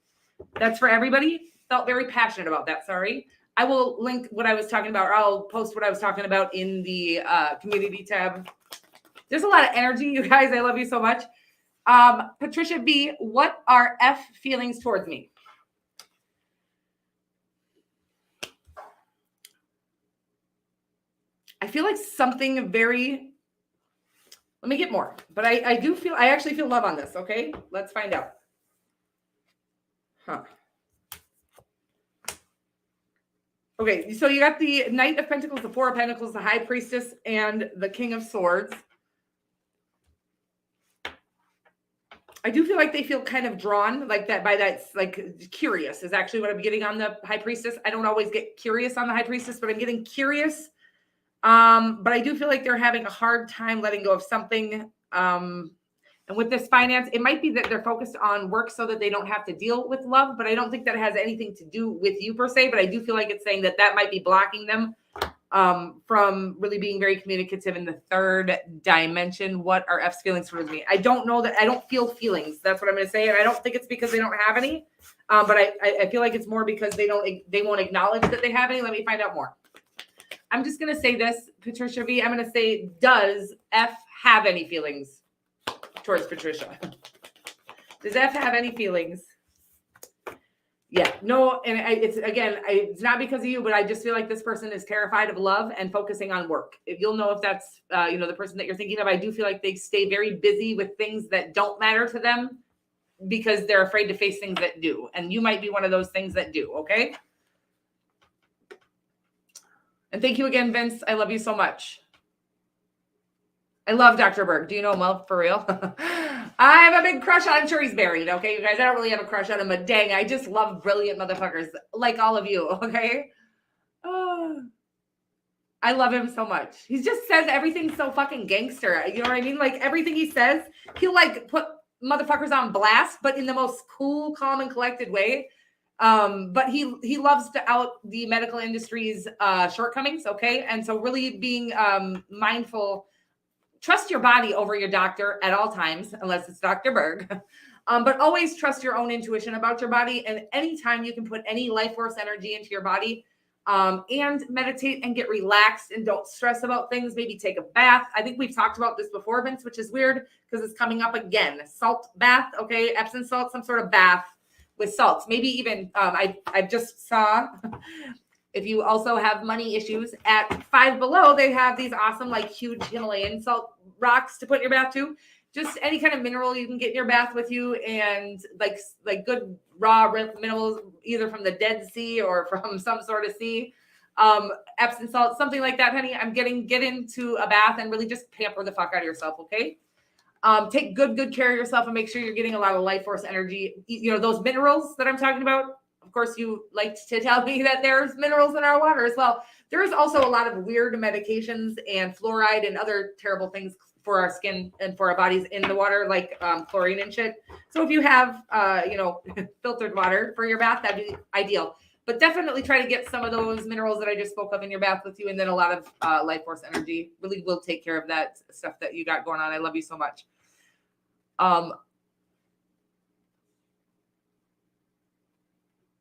That's for everybody. Felt very passionate about that, sorry. I will link what I was talking about, or I'll post what I was talking about in the community tab. There's a lot of energy, you guys. I love you so much. Patricia B, what are F feelings towards me? I feel like something very, let me get more, but I actually feel love on this. Okay. Let's find out. Huh. Okay. So you got the Knight of Pentacles, the Four of Pentacles, the High Priestess, and the King of Swords. I do feel like they feel kind of drawn like that by that, like curious is actually what I'm getting on the High Priestess. I don't always get curious on the High Priestess, but I'm getting curious. But I do feel like they're having a hard time letting go of something. And with this finance, it might be that they're focused on work so that they don't have to deal with love, but I don't think that has anything to do with you per se, but I do feel like it's saying that that might be blocking them from really being very communicative in the third dimension. What are F's feelings towards me? I don't know that I don't feel feelings. That's what I'm going to say. And I don't think it's because they don't have any, but I feel like it's more because they won't acknowledge that they have any. Let me find out more. I'm just going to say this, Patricia V. I'm going to say, does F have any feelings towards Patricia? Does F have any feelings? Yeah, no, and it's not because of you, but I just feel like this person is terrified of love and focusing on work. If you'll know if that's, the person that you're thinking of, I do feel like they stay very busy with things that don't matter to them because they're afraid to face things that do. And you might be one of those things that do, okay? And thank you again, Vince. I love you so much. I love Dr. Berg. Do you know him well, for real? I have a big crush on him. I'm sure he's buried, okay, you guys? I don't really have a crush on him, but dang, I just love brilliant motherfuckers like all of you, okay? Oh, I love him so much. He just says everything so fucking gangster. You know what I mean? Like everything he says, he'll like put motherfuckers on blast, but in the most cool, calm, and collected way. But he loves to out the medical industry's shortcomings, okay? And so really being mindful. Trust your body over your doctor at all times, unless it's Dr. Berg. But always trust your own intuition about your body. And anytime you can put any life force energy into your body and meditate and get relaxed and don't stress about things, maybe take a bath. I think we've talked about this before, Vince, which is weird because it's coming up again. Salt bath, okay? Epsom salt, some sort of bath with salts. Maybe even, I just saw... If you also have money issues, at Five Below, they have these awesome, like huge Himalayan salt rocks to put in your bath too. Just any kind of mineral you can get in your bath with you, and like good raw minerals, either from the Dead Sea or from some sort of sea. Epsom salt, something like that, honey. Get into a bath and really just pamper the fuck out of yourself, okay? Take good care of yourself and make sure you're getting a lot of life force energy. You know, those minerals that I'm talking about. Of course, you like to tell me that there's minerals in our water as well. There is also a lot of weird medications and fluoride and other terrible things for our skin and for our bodies in the water, like chlorine and shit. So if you have, filtered water for your bath, that'd be ideal. But definitely try to get some of those minerals that I just spoke of in your bath with you. And then a lot of life force energy really will take care of that stuff that you got going on. I love you so much.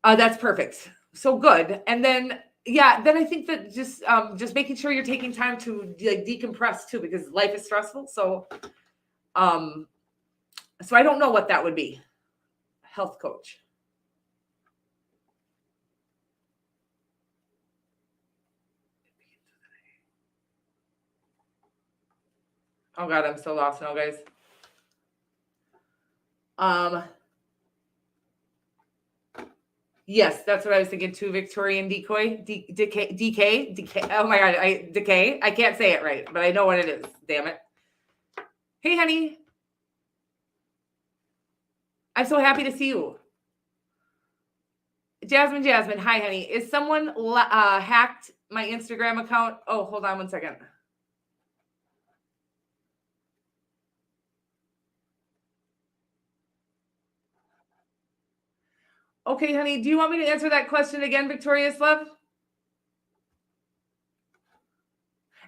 That's perfect. So good. And then, then I think that just making sure you're taking time to like decompress too, because life is stressful. So I don't know what that would be. Health coach. Oh God, I'm so lost now, guys. Yes, that's what I was thinking too. Victorian decoy, DK. Oh my God, decay. I can't say it right, but I know what it is. Damn it. Hey, honey. I'm so happy to see you. Jasmine. Hi, honey. Is someone hacked my Instagram account? Oh, hold on one second. Okay, honey, do you want me to answer that question again, Victorious Love?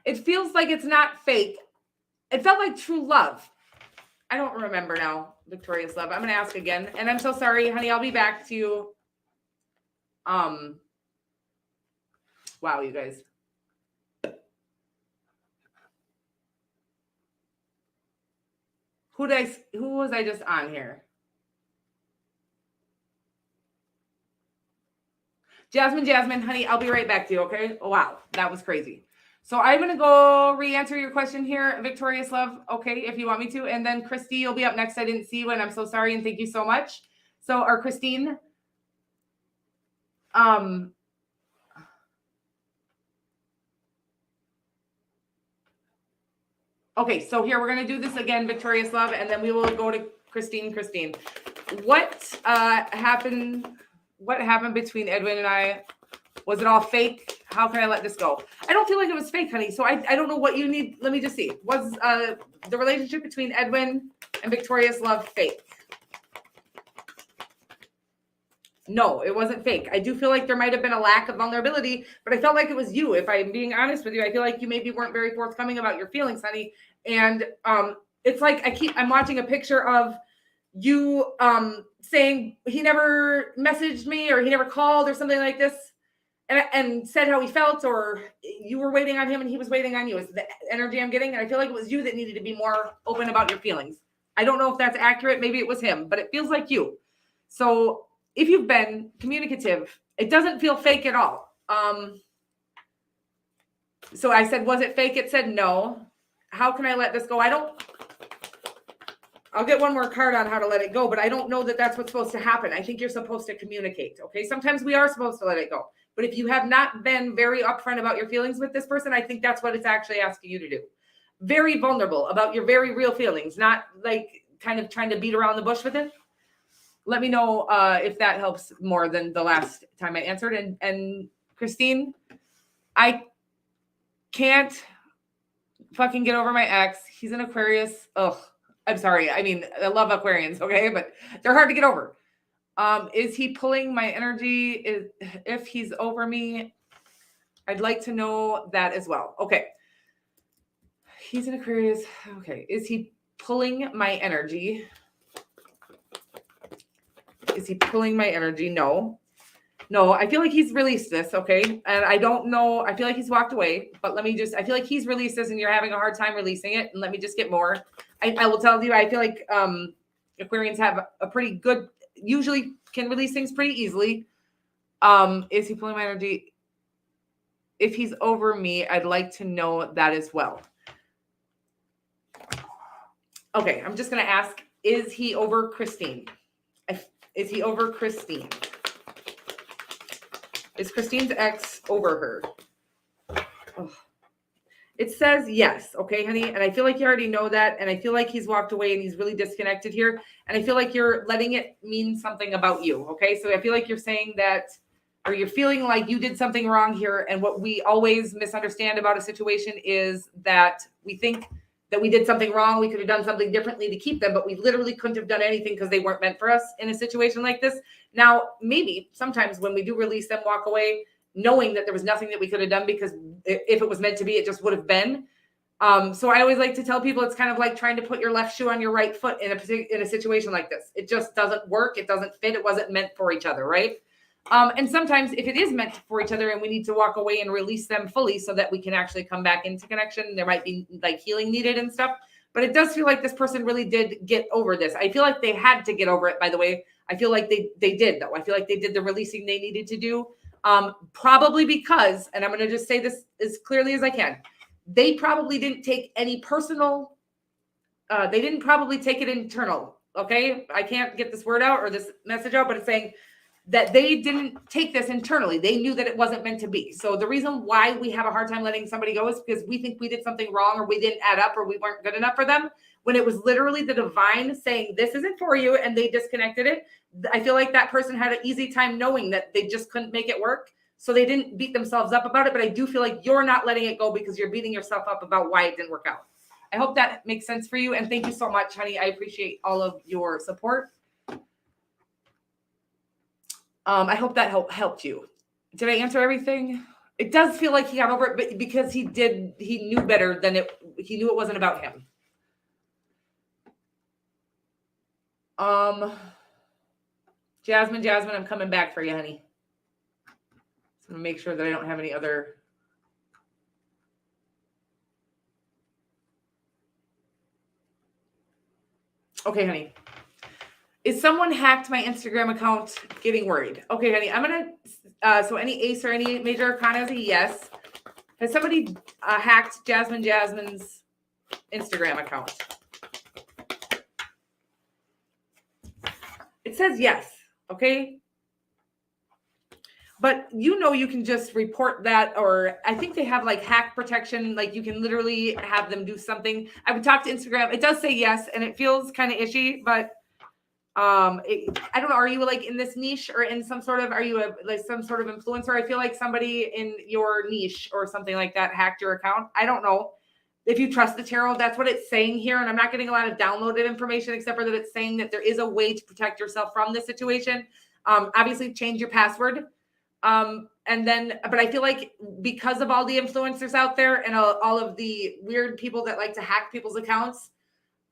It feels like it's not fake. It felt like true love. I don't remember now, Victorious Love. I'm going to ask again. And I'm so sorry, honey. I'll be back to you. Wow, you guys. Who was I just on here? Jasmine, honey, I'll be right back to you, okay? Oh, wow, that was crazy. So I'm going to go re-answer your question here, Victorious Love. Okay, if you want me to. And then Christy, you'll be up next. I didn't see you, and I'm so sorry, and thank you so much. So, or Christine. Okay, so here we're going to do this again, Victorious Love, and then we will go to Christine. Christine, what happened? What happened between Edwin and I? Was it all fake? How can I let this go? I don't feel like it was fake, honey. So I don't know what you need. Let me just see. Was the relationship between Edwin and Victorious Love fake? No, it wasn't fake. I do feel like there might have been a lack of vulnerability, but I felt like it was you. If I'm being honest with you, I feel like you maybe weren't very forthcoming about your feelings, honey. And it's like I'm watching a picture of you saying he never messaged me or he never called or something like this. And said how he felt, or you were waiting on him and he was waiting on you. Is the energy I'm getting? And I feel like it was you that needed to be more open about your feelings. I don't know if that's accurate. Maybe it was him, but it feels like you. So if you've been communicative, it doesn't feel fake at all. So I said, was it fake? It said no. How can I let this go? I'll get one more card on how to let it go, but I don't know that that's what's supposed to happen. I think you're supposed to communicate. Okay. Sometimes we are supposed to let it go. But if you have not been very upfront about your feelings with this person, I think that's what it's actually asking you to do. Very vulnerable about your very real feelings, not like kind of trying to beat around the bush with it. Let me know if that helps more than the last time I answered. And Christine, I can't fucking get over my ex. He's an Aquarius. Ugh, I'm sorry. I mean, I love Aquarians, okay? But they're hard to get over. Is he pulling my energy? If he's over me, I'd like to know that as well. Okay. He's an Aquarius. Okay. Is he pulling my energy? Is he pulling my energy? No. No, I feel like he's released this, okay? And I don't know. I feel like he's walked away, but I feel like he's released this and you're having a hard time releasing it. And let me just get more. I will tell you, I feel like Aquarians have a pretty good, usually can release things pretty easily. Is he pulling my energy? If he's over me, I'd like to know that as well. Okay, I'm just going to ask, is he over Christine? Is he over Christine? Is Christine's ex over her? Oh. It says yes. Okay, honey. And I feel like you already know that. And I feel like he's walked away and he's really disconnected here. And I feel like you're letting it mean something about you. Okay. So I feel like you're saying that, or you're feeling like you did something wrong here. And what we always misunderstand about a situation is that we think that we did something wrong. We could have done something differently to keep them, but we literally couldn't have done anything because they weren't meant for us in a situation like this. Now, maybe sometimes when we do release them, walk away, knowing that there was nothing that we could have done, because if it was meant to be, it just would have been. So I always like to tell people it's kind of like trying to put your left shoe on your right foot in a situation like this. It just doesn't work. It doesn't fit. It wasn't meant for each other, right? And sometimes if it is meant for each other and we need to walk away and release them fully so that we can actually come back into connection, there might be like healing needed and stuff. But it does feel like this person really did get over this. I feel like they had to get over it, by the way. I feel like they did, though. I feel like they did the releasing they needed to do. Probably because, and I'm going to just say this as clearly as I can, they probably didn't take any personal, they didn't probably take it internal. Okay. I can't get this word out or this message out, but it's saying that they didn't take this internally. They knew that it wasn't meant to be. So the reason why we have a hard time letting somebody go is because we think we did something wrong, or we didn't add up, or we weren't good enough for them, when it was literally the divine saying, this isn't for you, and they disconnected it. I feel like that person had an easy time knowing that they just couldn't make it work. So they didn't beat themselves up about it. But I do feel like you're not letting it go because you're beating yourself up about why it didn't work out. I hope that makes sense for you. And thank you so much, honey. I appreciate all of your support. I hope that helped you. Did I answer everything? It does feel like he got over it, but because he knew better than it. He knew it wasn't about him. Jasmine, I'm coming back for you, honey. So I'm gonna make sure that I don't have any other. Okay, honey. Is someone hacked my Instagram account? Getting worried. Okay, honey. I'm gonna. So any ace or any major arcana is a yes. Has somebody hacked Jasmine's Instagram account? It says yes, okay? But you can just report that, or I think they have like hack protection. Like you can literally have them do something. I would talk to Instagram. It does say yes, and it feels kind of ishy, but I don't know. Are you like in this niche or in some sort of, are you like some sort of influencer? I feel like somebody in your niche or something like that hacked your account. I don't know. If you trust the tarot, that's what it's saying here. And I'm not getting a lot of downloaded information, except for that it's saying that there is a way to protect yourself from this situation. Obviously change your password. And then, but I feel like because of all the influencers out there and all of the weird people that like to hack people's accounts,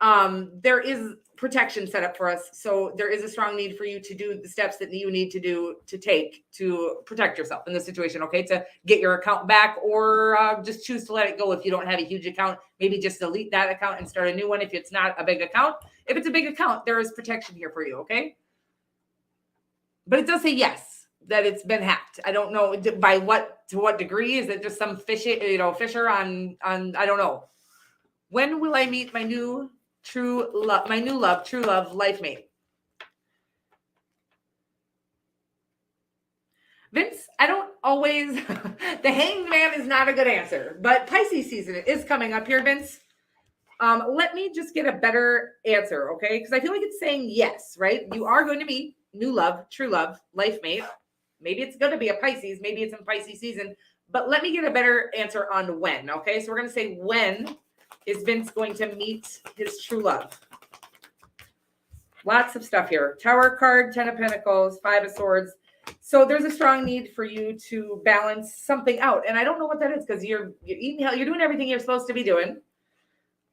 there is protection set up for us. So there is a strong need for you to do the steps that you need to do to take to protect yourself in this situation. Okay. To get your account back, or just choose to let it go. If you don't have a huge account, maybe just delete that account and start a new one. If it's not a big account, if it's a big account, there is protection here for you. Okay. But it does say yes, that it's been hacked. I don't know to what degree. Is it just some fisher on, I don't know. When will I meet my new true love, life mate? Vince, I don't always, the Hanged Man is not a good answer, but Pisces season is coming up here, Vince. Let me just get a better answer, okay? Because I feel like it's saying yes, right? You are going to meet new love, true love, life mate. Maybe it's going to be a Pisces. Maybe it's in Pisces season. But let me get a better answer on when, okay? So we're going to say, when is Vince going to meet his true love? Lots of stuff here. Tower card, 10 of Pentacles, 5 of Swords. So there's a strong need for you to balance something out. And I don't know what that is, because you're eating hell. You're doing everything you're supposed to be doing.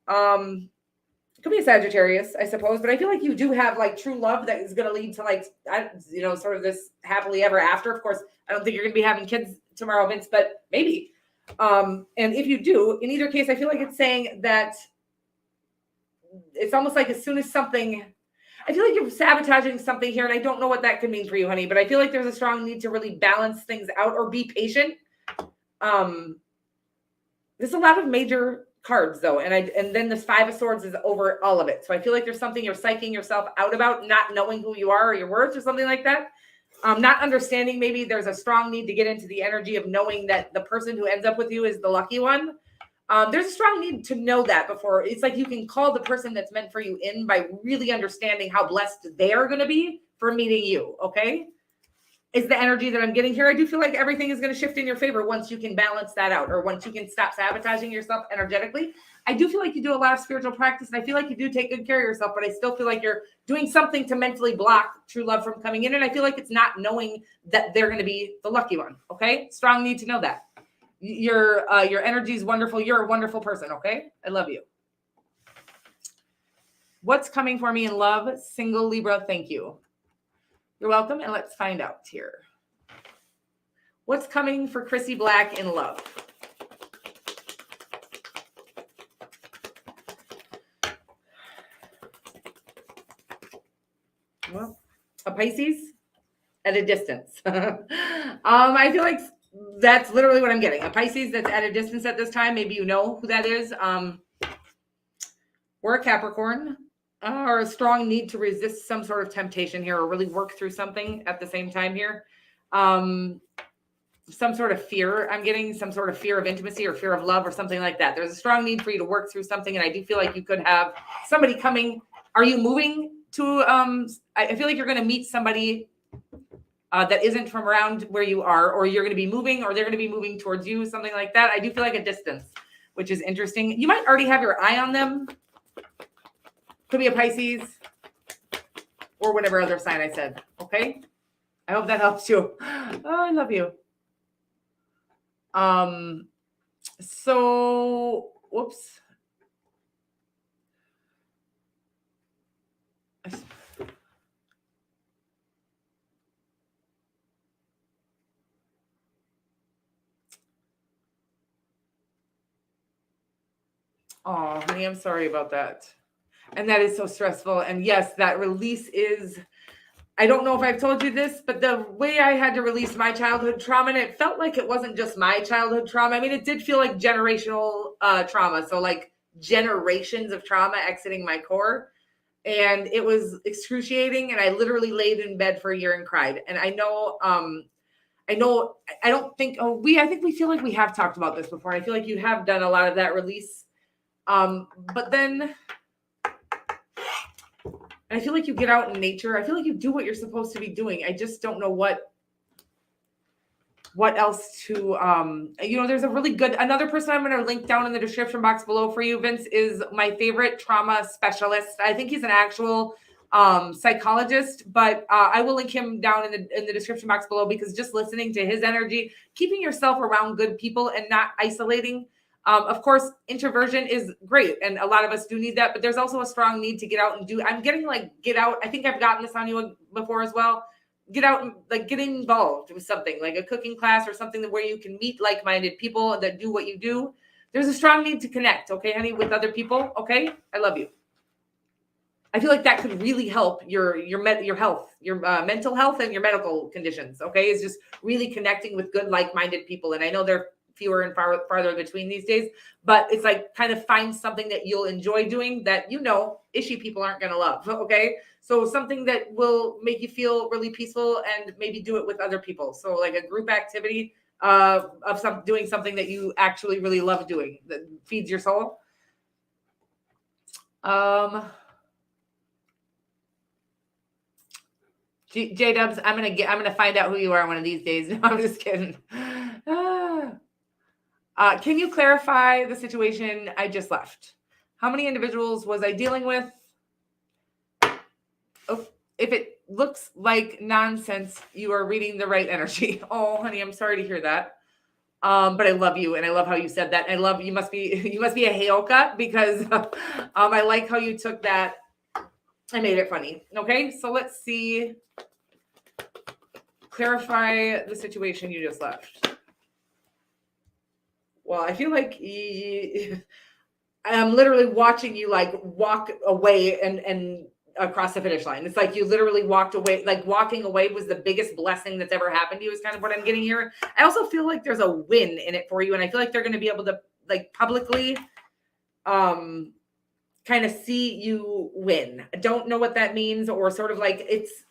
It could be a Sagittarius, I suppose, but I feel like you do have like true love that is going to lead to like, sort of this happily ever after. Of course, I don't think you're going to be having kids tomorrow, Vince, but maybe. And if you do, in either case, I feel like it's saying that it's almost like as soon as something, I feel like you're sabotaging something here, and I don't know what that could mean for you, honey, but I feel like there's a strong need to really balance things out or be patient. There's a lot of major cards though, and then this 5 of Swords is over all of it. So I feel like there's something you're psyching yourself out about, not knowing who you are or your worth or something like that. Not understanding, maybe there's a strong need to get into the energy of knowing that the person who ends up with you is the lucky one. There's a strong need to know that before. It's like you can call the person that's meant for you in by really understanding how blessed they are going to be for meeting you. Okay. Is the energy that I'm getting here. I do feel like everything is going to shift in your favor once you can balance that out, or once you can stop sabotaging yourself energetically. I do feel like you do a lot of spiritual practice, and I feel like you do take good care of yourself, but I still feel like you're doing something to mentally block true love from coming in. And I feel like it's not knowing that they're going to be the lucky one. Okay. Strong need to know that. Your energy is wonderful. You're a wonderful person. Okay. I love you. What's coming for me in love? Single Libra. Thank you. You're welcome. And let's find out here. What's coming for Chrissy Black in love? Well, a Pisces at a distance. I feel like that's literally what I'm getting. A Pisces that's at a distance at this time. Maybe you know who that is. We're a Capricorn. Or a strong need to resist some sort of temptation here, or really work through something at the same time here. Some sort of fear. I'm getting some sort of fear of intimacy or fear of love or something like that. There's a strong need for you to work through something. And I do feel like you could have somebody coming. Are you moving to, I feel like you're going to meet somebody that isn't from around where you are, or you're going to be moving, or they're going to be moving towards you, something like that. I do feel like a distance, which is interesting. You might already have your eye on them. Could be a Pisces or whatever other sign I said. Okay. I hope that helps you. Oh, I love you. So, whoops. Oh, honey, I'm sorry about that. And that is so stressful. And yes, that release is I don't know if I've told you this, but the way I had to release my childhood trauma, and it felt like it wasn't just my childhood trauma. I mean, it did feel like generational trauma. So like generations of trauma exiting my core. And it was excruciating. And I literally laid in bed for a year and cried. And I don't think, I think we feel like we have talked about this before. I feel like you have done a lot of that release. But then I feel like you get out in nature. I feel like you do what you're supposed to be doing. I just don't know what else to, there's a really good, another person I'm going to link down in the description box below for you, Vince, is my favorite trauma specialist. I think he's an actual psychologist, but I will link him down in the description box below, because just listening to his energy, keeping yourself around good people and not isolating. Of course, introversion is great, and a lot of us do need that, but there's also a strong need to get out and do. I'm getting like get out. I think I've gotten this on you before as well. Get out and like get involved with something like a cooking class or something where you can meet like-minded people that do what you do. There's a strong need to connect, okay, honey, with other people. Okay, I love you. I feel like that could really help your health, your mental health, and your medical conditions. Okay, is just really connecting with good, like-minded people. And I know they're fewer and farther between these days, but it's like kind of find something that you'll enjoy doing that ishy people aren't going to love. Okay, so something that will make you feel really peaceful, and maybe do it with other people. So like a group activity of doing something that you actually really love doing that feeds your soul. J-Dubs, I'm gonna find out who you are one of these days. No, I'm just kidding. Can you clarify the situation I just left? How many individuals was I dealing with? Oh, if it looks like nonsense, you are reading the right energy. Oh, honey, I'm sorry to hear that. But I love you, and I love how you said that. I love you. Must be a Heyoka, because I like how you took that. I made it funny. Okay, so let's see. Clarify the situation you just left. Well, I feel like I'm literally watching you like walk away and across the finish line. It's like you literally walked away. Like walking away was the biggest blessing that's ever happened to you, is kind of what I'm getting here. I also feel like there's a win in it for you. And I feel like they're going to be able to like publicly kind of see you win. I don't know what that means, or sort of like it's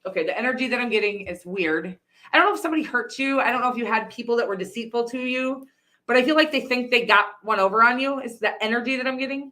okay. The energy that I'm getting is weird. I don't know if somebody hurt you. I don't know if you had people that were deceitful to you. But I feel like they think they got one over on you. It's the energy that I'm getting.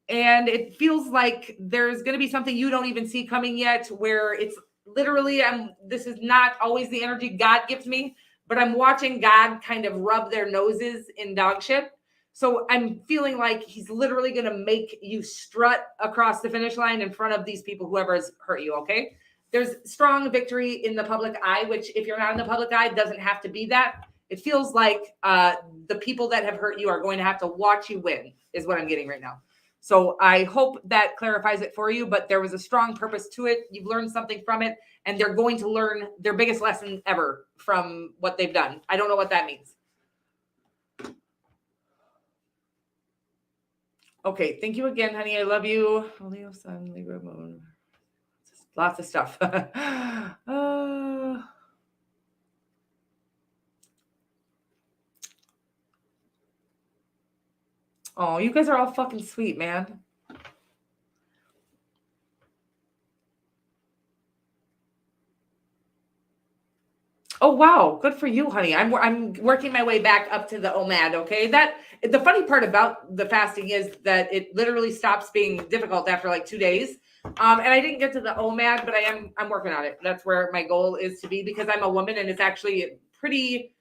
And it feels like there's going to be something you don't even see coming yet, where it's literally, this is not always the energy God gives me, but I'm watching God kind of rub their noses in dog shit. So I'm feeling like he's literally going to make you strut across the finish line in front of these people, whoever has hurt you, okay? There's strong victory in the public eye, which if you're not in the public eye, doesn't have to be that. It feels like the people that have hurt you are going to have to watch you win, is what I'm getting right now. So I hope that clarifies it for you, but there was a strong purpose to it. You've learned something from it, and they're going to learn their biggest lesson ever from what they've done. I don't know what that means. Okay, thank you again, honey. I love you. Leo, Sun, Libra, Moon. Lots of stuff. Oh, you guys are all fucking sweet, man. Oh, wow. Good for you, honey. I'm working my way back up to the OMAD, okay? The funny part about the fasting is that it literally stops being difficult after like 2 days. And I didn't get to the OMAD, but I'm working on it. That's where my goal is to be, because I'm a woman, and it's actually pretty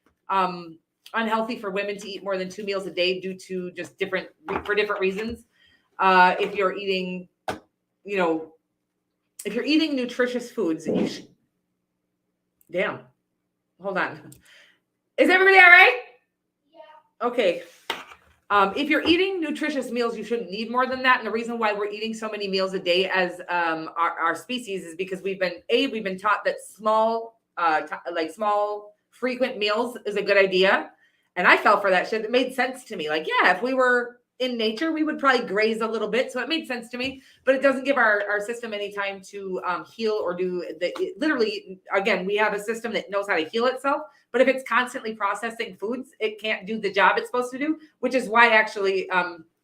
unhealthy for women to eat more than 2 meals a day due to just different reasons. If you're eating, if you're eating nutritious foods, you should. Damn. Hold on. Is everybody all right? Yeah. Okay. If you're eating nutritious meals, you shouldn't need more than that. And the reason why we're eating so many meals a day as our species is because we've been taught that small, frequent meals is a good idea. And I fell for that shit. It made sense to me. Like, yeah, if we were in nature, we would probably graze a little bit. So it made sense to me, but it doesn't give our system any time to heal or do literally, again, we have a system that knows how to heal itself. But if it's constantly processing foods, it can't do the job it's supposed to do, which is why actually,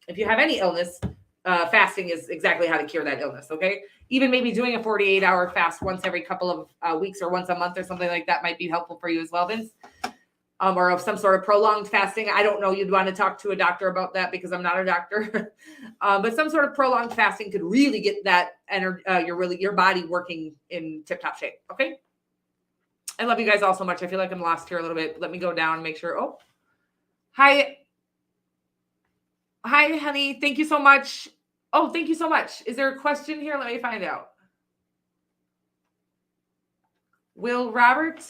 if you have any illness, fasting is exactly how to cure that illness. Okay. Even maybe doing a 48-hour fast once every couple of weeks or once a month or something like that might be helpful for you as well, Vince. Or of some sort of prolonged fasting. I don't know. You'd want to talk to a doctor about that because I'm not a doctor. But some sort of prolonged fasting could really get that energy, your body working in tip-top shape. Okay. I love you guys all so much. I feel like I'm lost here a little bit. Let me go down and make sure. Oh, hi, honey. Thank you so much. Oh, thank you so much. Is there a question here? Let me find out. Will Robert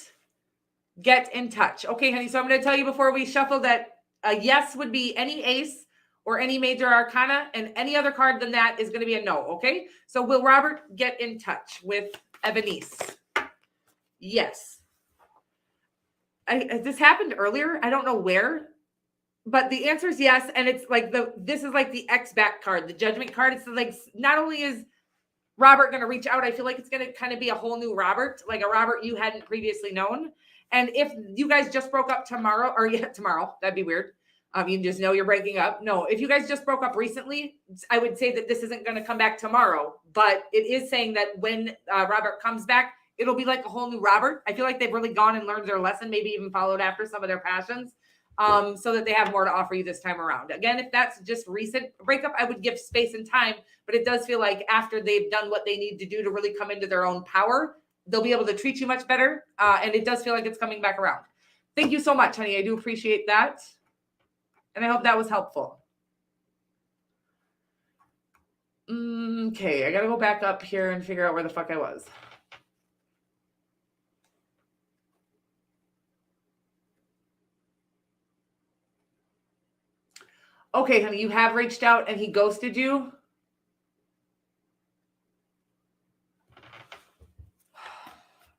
get in touch? Okay, honey. So I'm going to tell you before we shuffle that a yes would be any ace or any major arcana, and any other card than that is going to be a no. Okay. So will Robert get in touch with Ebonice? Yes. This happened earlier. I don't know where, but the answer is yes. And it's like this is like the X back card, the judgment card. It's like, not only is Robert going to reach out, I feel like it's going to kind of be a whole new Robert, like a Robert you hadn't previously known. And if you guys just broke up tomorrow, that'd be weird. You just know you're breaking up. No, if you guys just broke up recently, I would say that this isn't going to come back tomorrow, but it is saying that when Robert comes back, it'll be like a whole new Robert. I feel like they've really gone and learned their lesson, maybe even followed after some of their passions, so that they have more to offer you this time around. Again, if that's just recent breakup, I would give space and time, but it does feel like after they've done what they need to do to really come into their own power, they'll be able to treat you much better. And it does feel like it's coming back around. Thank you so much, honey. I do appreciate that. And I hope that was helpful. Okay, I got to go back up here and figure out where the fuck I was. Okay, honey, you have reached out and he ghosted you.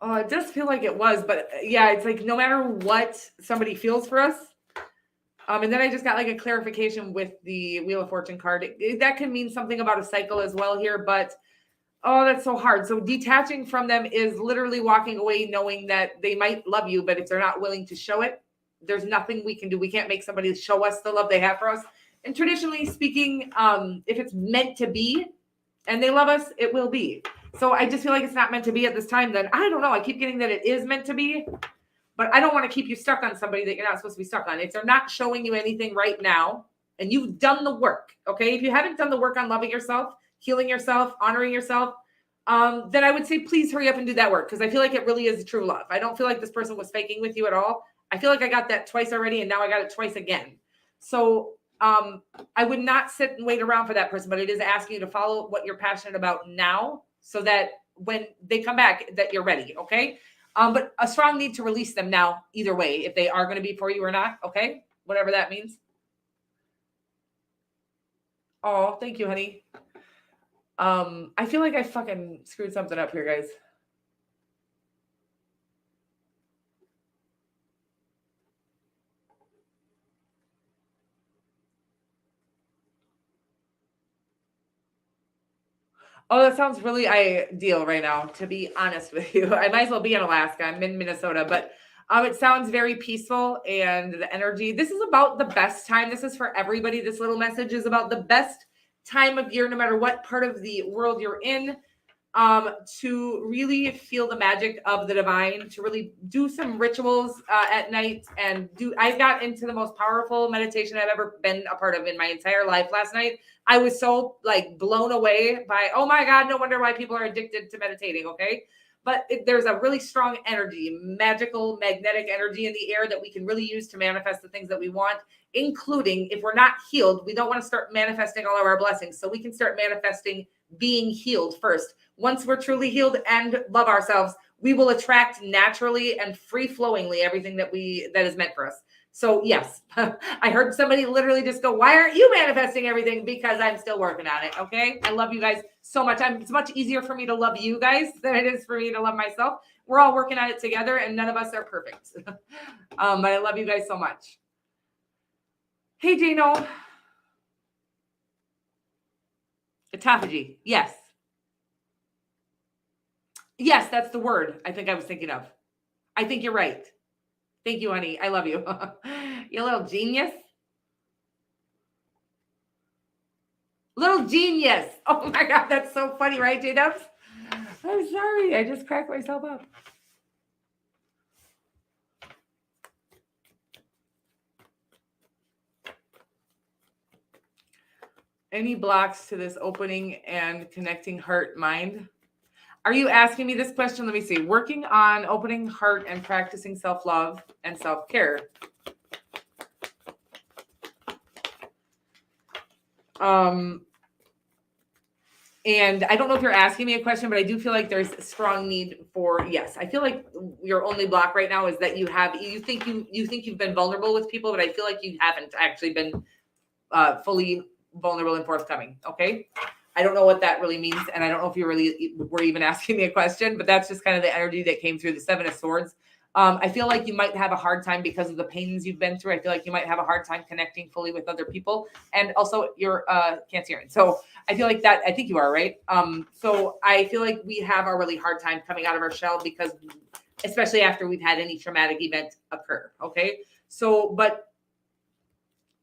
Oh, it does feel like it was, but yeah, it's like no matter what somebody feels for us. And then I just got like a clarification with the Wheel of Fortune card. That can mean something about a cycle as well here, but oh, that's so hard. So detaching from them is literally walking away knowing that they might love you, but if they're not willing to show it, there's nothing we can do. We can't make somebody show us the love they have for us. And traditionally speaking, if it's meant to be and they love us, it will be. So I just feel like it's not meant to be at this time. Then I don't know. I keep getting that it is meant to be, but I don't want to keep you stuck on somebody that you're not supposed to be stuck on. If they're not showing you anything right now and you've done the work, okay? If you haven't done the work on loving yourself, healing yourself, honoring yourself, then I would say please hurry up and do that work because I feel like it really is true love. I don't feel like this person was faking with you at all. I feel like I got that twice already and now I got it twice again. So I would not sit and wait around for that person, but it is asking you to follow what you're passionate about now so that when they come back that you're ready, okay? But a strong need to release them now either way, if they are going to be for you or not, okay? Whatever that means. Oh, thank you, honey. I feel like I fucking screwed something up here, guys. Oh, that sounds really ideal right now, to be honest with you. I might as well be in Alaska. I'm in Minnesota, but it sounds very peaceful and the energy. This is about the best time. This is for everybody. This little message is about the best time of year, no matter what part of the world you're in, to really feel the magic of the divine, to really do some rituals at night and I got into the most powerful meditation I've ever been a part of in my entire life last night. I was so like blown away by, oh my God, no wonder why people are addicted to meditating. Okay. But there's a really strong energy, magical, magnetic energy in the air that we can really use to manifest the things that we want, including if we're not healed, we don't want to start manifesting all of our blessings. So we can start manifesting being healed first. Once we're truly healed and love ourselves, we will attract naturally and free-flowingly everything that is meant for us. So yes, I heard somebody literally just go, why aren't you manifesting everything? Because I'm still working on it. Okay. I love you guys so much. It's much easier for me to love you guys than it is for me to love myself. We're all working on it together and none of us are perfect. But I love you guys so much. Hey, Jano. Autophagy. Yes. Yes, that's the word I think I was thinking of. I think you're right. Thank you, honey. I love you. You little genius. Little genius. Oh my God, that's so funny, right, J-Dubs? I'm sorry. I just cracked myself up. Any blocks to this opening and connecting heart mind? Are you asking me this question? Let me see. Working on opening heart and practicing self-love and self-care. And I don't know if you're asking me a question, but I do feel like there's a strong need for, yes. I feel like your only block right now is that you think you've been vulnerable with people, but I feel like you haven't actually been fully vulnerable and forthcoming. Okay. I don't know what that really means. And I don't know if you really were even asking me a question, but that's just kind of the energy that came through the Seven of Swords. I feel like you might have a hard time because of the pains you've been through. I feel like you might have a hard time connecting fully with other people. And also you're Cancerian. So I feel like that, I think you are, right? So I feel like we have a really hard time coming out of our shell because especially after we've had any traumatic event occur. Okay. So, but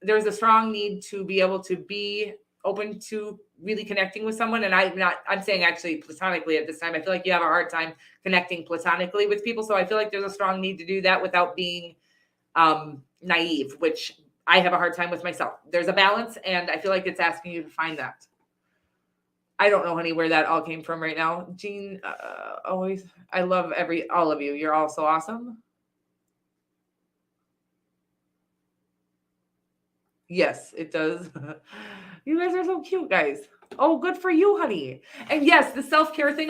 there's a strong need to be able to be open to really connecting with someone. And I'm saying actually platonically at this time. I feel like you have a hard time connecting platonically with people. So I feel like there's a strong need to do that without being naive, which I have a hard time with myself. There's a balance, and I feel like it's asking you to find that. I don't know, honey, where that all came from right now. Jean, always, I love all of you. You're all so awesome. Yes, it does. You guys are so cute, guys. Oh, good for you, honey. And yes, the self-care thing,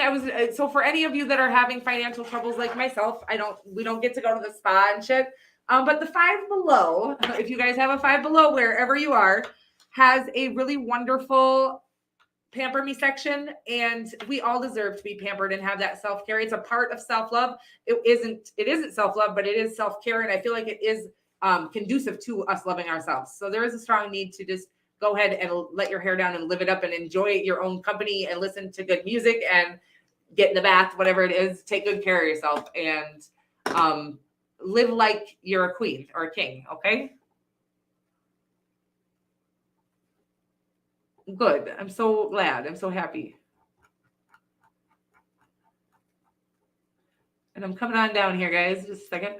so for any of you that are having financial troubles like myself, we don't get to go to the spa and shit. But the Five Below, if you guys have a Five Below, wherever you are, has a really wonderful pamper me section, and we all deserve to be pampered and have that self-care. It's a part of self-love. It isn't self-love, but it is self-care. And I feel like it is conducive to us loving ourselves. So there is a strong need to just go ahead and let your hair down and live it up and enjoy your own company and listen to good music and get in the bath, whatever it is. Take good care of yourself and live like you're a queen or a king. Okay. Good. I'm so glad. I'm so happy. And I'm coming on down here, guys. Just a second.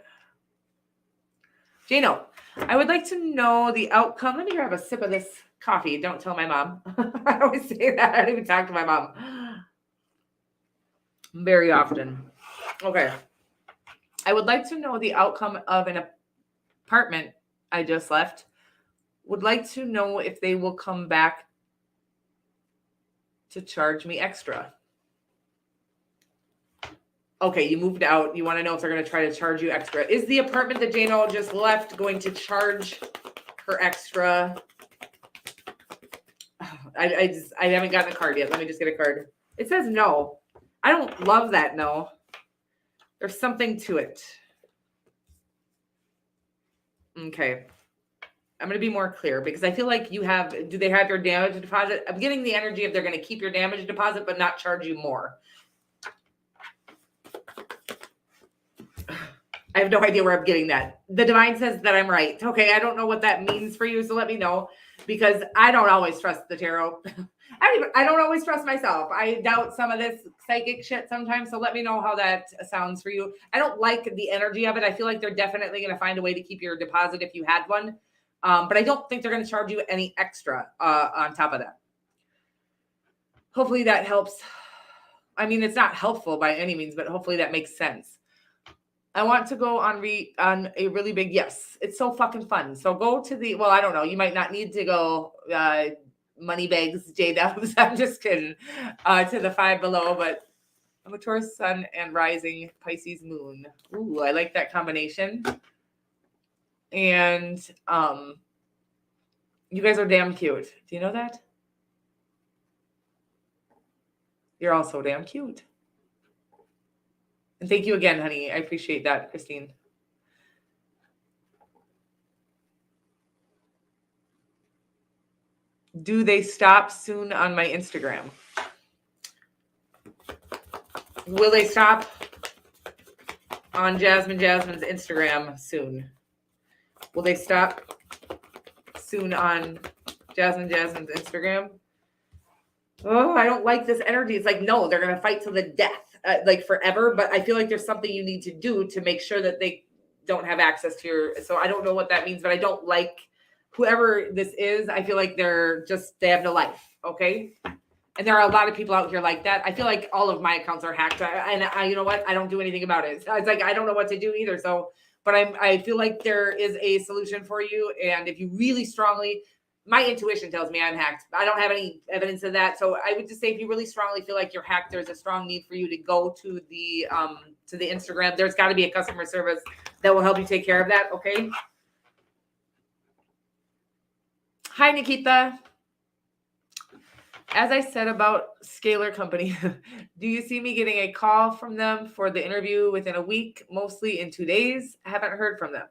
Jano, I would like to know the outcome. Let me grab a sip of this coffee. Don't tell my mom. I always say that. I don't even talk to my mom very often. Okay. I would like to know the outcome of an apartment I just left. Would like to know if they will come back to charge me extra. Okay, you moved out. You want to know if they're going to try to charge you extra. Is the apartment that Jano just left going to charge her extra? I haven't gotten a card yet. Let me just get a card. It says no. I don't love that no. There's something to it. Okay. I'm going to be more clear because I feel like do they have your damage deposit? I'm getting the energy of they're going to keep your damage deposit but not charge you more. I have no idea where I'm getting that. The divine says that I'm right. Okay, I don't know what that means for you, so let me know because I don't always trust the tarot. I don't always trust myself. I doubt some of this psychic shit sometimes, so let me know how that sounds for you. I don't like the energy of it. I feel like they're definitely going to find a way to keep your deposit if you had one, but I don't think they're going to charge you any extra on top of that. Hopefully that helps. I mean, it's not helpful by any means, but hopefully that makes sense. I want to go on a really big yes. It's so fucking fun. So go to I don't know. You might not need to go money bags, J-Dubs. I'm just kidding. To the Five Below, but I'm a Taurus sun and rising Pisces moon. Ooh, I like that combination. And you guys are damn cute. Do you know that? You're all so damn cute. And thank you again, honey. I appreciate that, Christine. Do they stop soon on my Instagram? Will they stop on Jasmine's Instagram soon? Will they stop soon on Jasmine's Instagram? Oh, I don't like this energy. It's like, no, they're going to fight to the death, like forever. But I feel like there's something you need to do to make sure that they don't have access to your. So I don't know what that means, but I don't like whoever this is. I feel like they have no life. Okay. And there are a lot of people out here like that. I feel like all of my accounts are hacked. And you know what? I don't do anything about it. It's like, I don't know what to do either. So, but I feel like there is a solution for you. And if you really strongly, my intuition tells me I'm hacked. I don't have any evidence of that. So I would just say, if you really strongly feel like you're hacked, there's a strong need for you to go to the Instagram. There's got to be a customer service that will help you take care of that. Okay. Hi, Nikita. As I said about Scalar Company, do you see me getting a call from them for the interview within a week, mostly in 2 days? I haven't heard from them.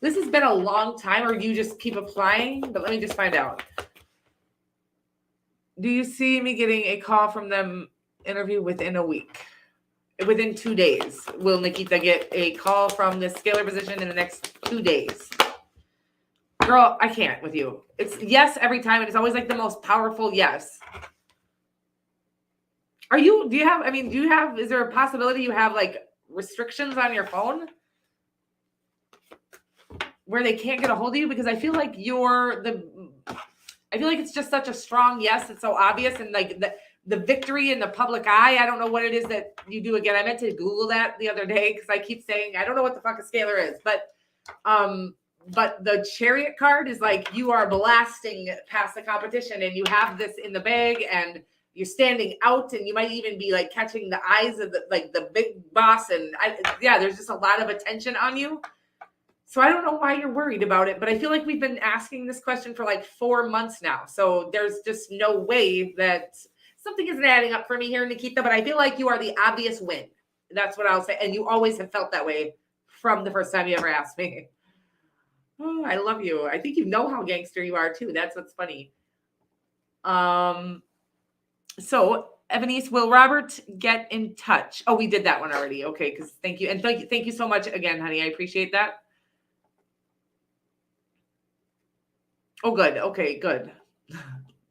This has been a long time, or you just keep applying? But let me just find out. Do you see me getting a call from them interview within a week? Within 2 days. Will Nikita get a call from the Scalar position in the next 2 days? Girl, I can't with you. It's yes every time, and it's always like the most powerful yes. Is there a possibility you have like restrictions on your phone where they can't get a hold of you? Because I feel like it's just such a strong yes. It's so obvious, and like the victory in the public eye. I don't know what it is that you do. Again, I meant to Google that the other day because I keep saying I don't know what the fuck a scalar is, but the Chariot card is like you are blasting past the competition, and you have this in the bag, and you're standing out, and you might even be like catching the eyes of the big boss, and there's just a lot of attention on you. So I don't know why you're worried about it, but I feel like we've been asking this question for like 4 months now. So there's just no way that something isn't adding up for me here, Nikita, but I feel like you are the obvious win. That's what I'll say. And you always have felt that way from the first time you ever asked me. Oh, I love you. I think you know how gangster you are too. That's what's funny. So Evanice, will Robert get in touch? Oh, we did that one already. Okay, because thank you. And thank you so much again, honey. I appreciate that. Oh, good. Okay, good.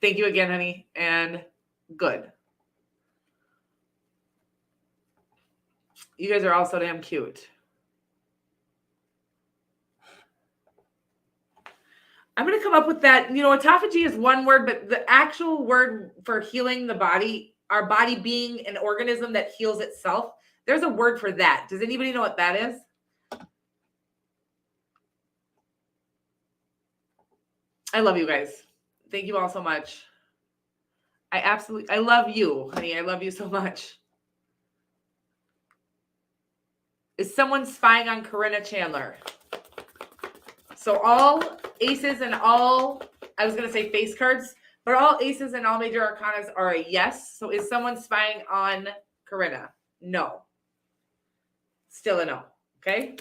Thank you again, honey. And good. You guys are all so damn cute. I'm going to come up with that. Autophagy is one word, but the actual word for healing the body, our body being an organism that heals itself, there's a word for that. Does anybody know what that is? I love you guys. Thank you all so much. I love you, honey. I love you so much. Is someone spying on Corinna Chandler? So all aces and all, I was going to say face cards, but all aces and all major arcanas are a yes. So is someone spying on Corinna? No. Still a no. Okay.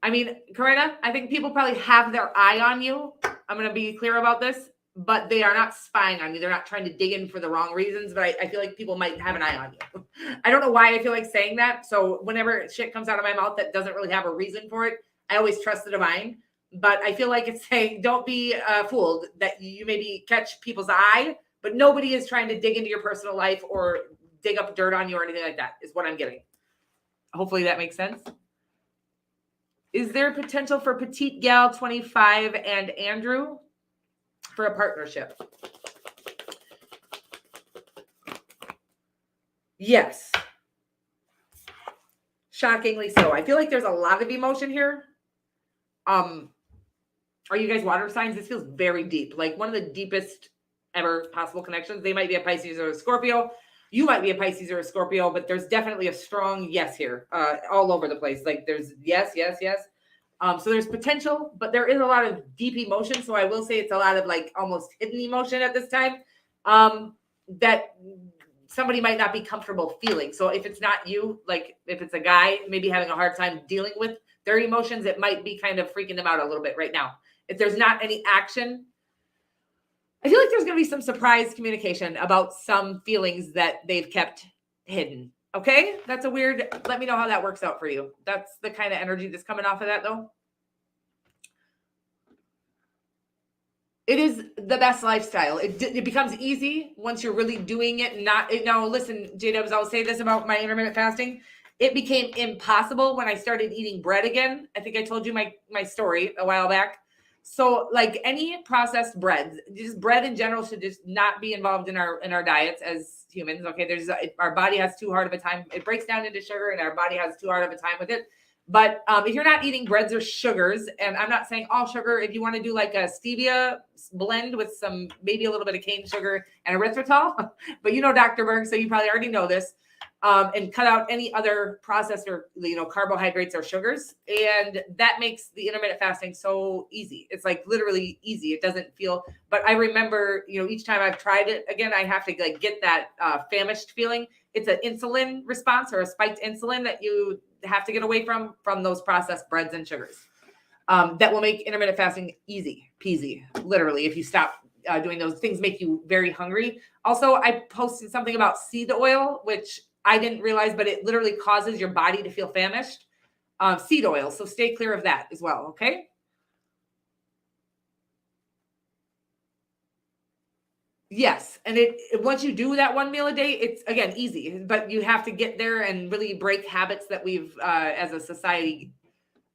I mean, Corinna, I think people probably have their eye on you. I'm going to be clear about this, but they are not spying on you. They're not trying to dig in for the wrong reasons, but I feel like people might have an eye on you. I don't know why I feel like saying that. So whenever shit comes out of my mouth that doesn't really have a reason for it, I always trust the divine. But I feel like it's saying don't be fooled that you maybe catch people's eye, but nobody is trying to dig into your personal life or dig up dirt on you or anything like that is what I'm getting. Hopefully that makes sense. Is there potential for Petite Gal 25 and Andrew for a partnership? Yes. Shockingly so. I feel like there's a lot of emotion here. Are you guys water signs? This feels very deep. Like one of the deepest ever possible connections. They might be a Pisces or a Scorpio. You might be a Pisces or a Scorpio, but there's definitely a strong yes here, all over the place. Like there's yes, yes, yes. So there's potential, but there is a lot of deep emotion. So I will say it's a lot of like almost hidden emotion at this time that somebody might not be comfortable feeling. So if it's not you, like if it's a guy maybe having a hard time dealing with their emotions, it might be kind of freaking them out a little bit right now. If there's not any action, I feel like there's going to be some surprise communication about some feelings that they've kept hidden. Okay? That's a weird, let me know how that works out for you. That's the kind of energy that's coming off of that, though. It is the best lifestyle. It becomes easy once you're really doing it. Now, listen, J-Dubs, I'll say this about my intermittent fasting. It became impossible when I started eating bread again. I think I told you my story a while back. So like any processed breads, just bread in general should just not be involved in our diets as humans. Okay, our body has too hard of a time. It breaks down into sugar, and our body has too hard of a time with it. But if you're not eating breads or sugars, and I'm not saying all sugar, if you want to do like a stevia blend with some, maybe a little bit of cane sugar and erythritol, but you know Dr. Berg, so you probably already know this, and cut out any other processed or carbohydrates or sugars, and that makes the intermittent fasting so easy. It's like literally easy. It doesn't feel. But I remember, each time I've tried it again, I have to like get that famished feeling. It's an insulin response or a spiked insulin that you have to get away from those processed breads and sugars. That will make intermittent fasting easy peasy. Literally, if you stop doing those things, make you very hungry. Also, I posted something about seed oil, which I didn't realize, but it literally causes your body to feel famished. Seed oil, so stay clear of that as well. Okay. Yes, and once you do that one meal a day, it's again easy, but you have to get there and really break habits that we've, as a society,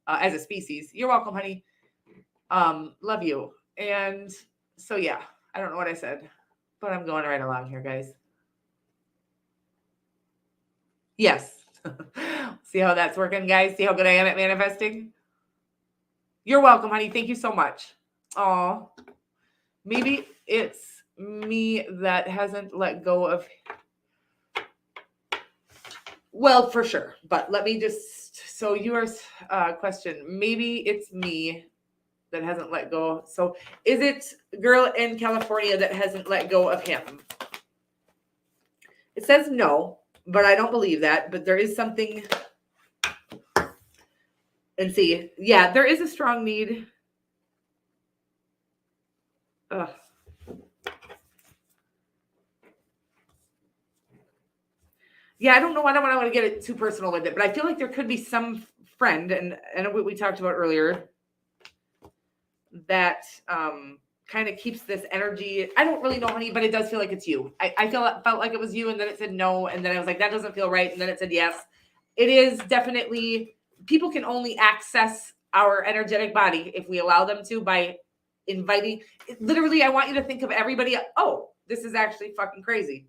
as a species. You're welcome, honey. Love you. And so yeah, I don't know what I said, but I'm going right along here, guys. Yes. See how that's working, guys? See how good I am at manifesting? You're welcome, honey. Thank you so much. Oh, maybe it's me that hasn't let go of. Well, for sure. But let me just, so yours question, maybe it's me that hasn't let go. So is it girl in California that hasn't let go of him? It says no, but I don't believe that. But there is something. And see, yeah, there is a strong need. Ugh. Yeah, I don't know. I don't want to get it too personal with it, but I feel like there could be some friend, and what we talked about earlier, that kind of keeps this energy. I don't really know, honey, but it does feel like it's you. I felt like it was you, and then it said no, and then I was like, that doesn't feel right, and then it said yes. It is definitely. People can only access our energetic body if we allow them to by inviting. Literally, I want you to think of everybody. Oh, this is actually fucking crazy.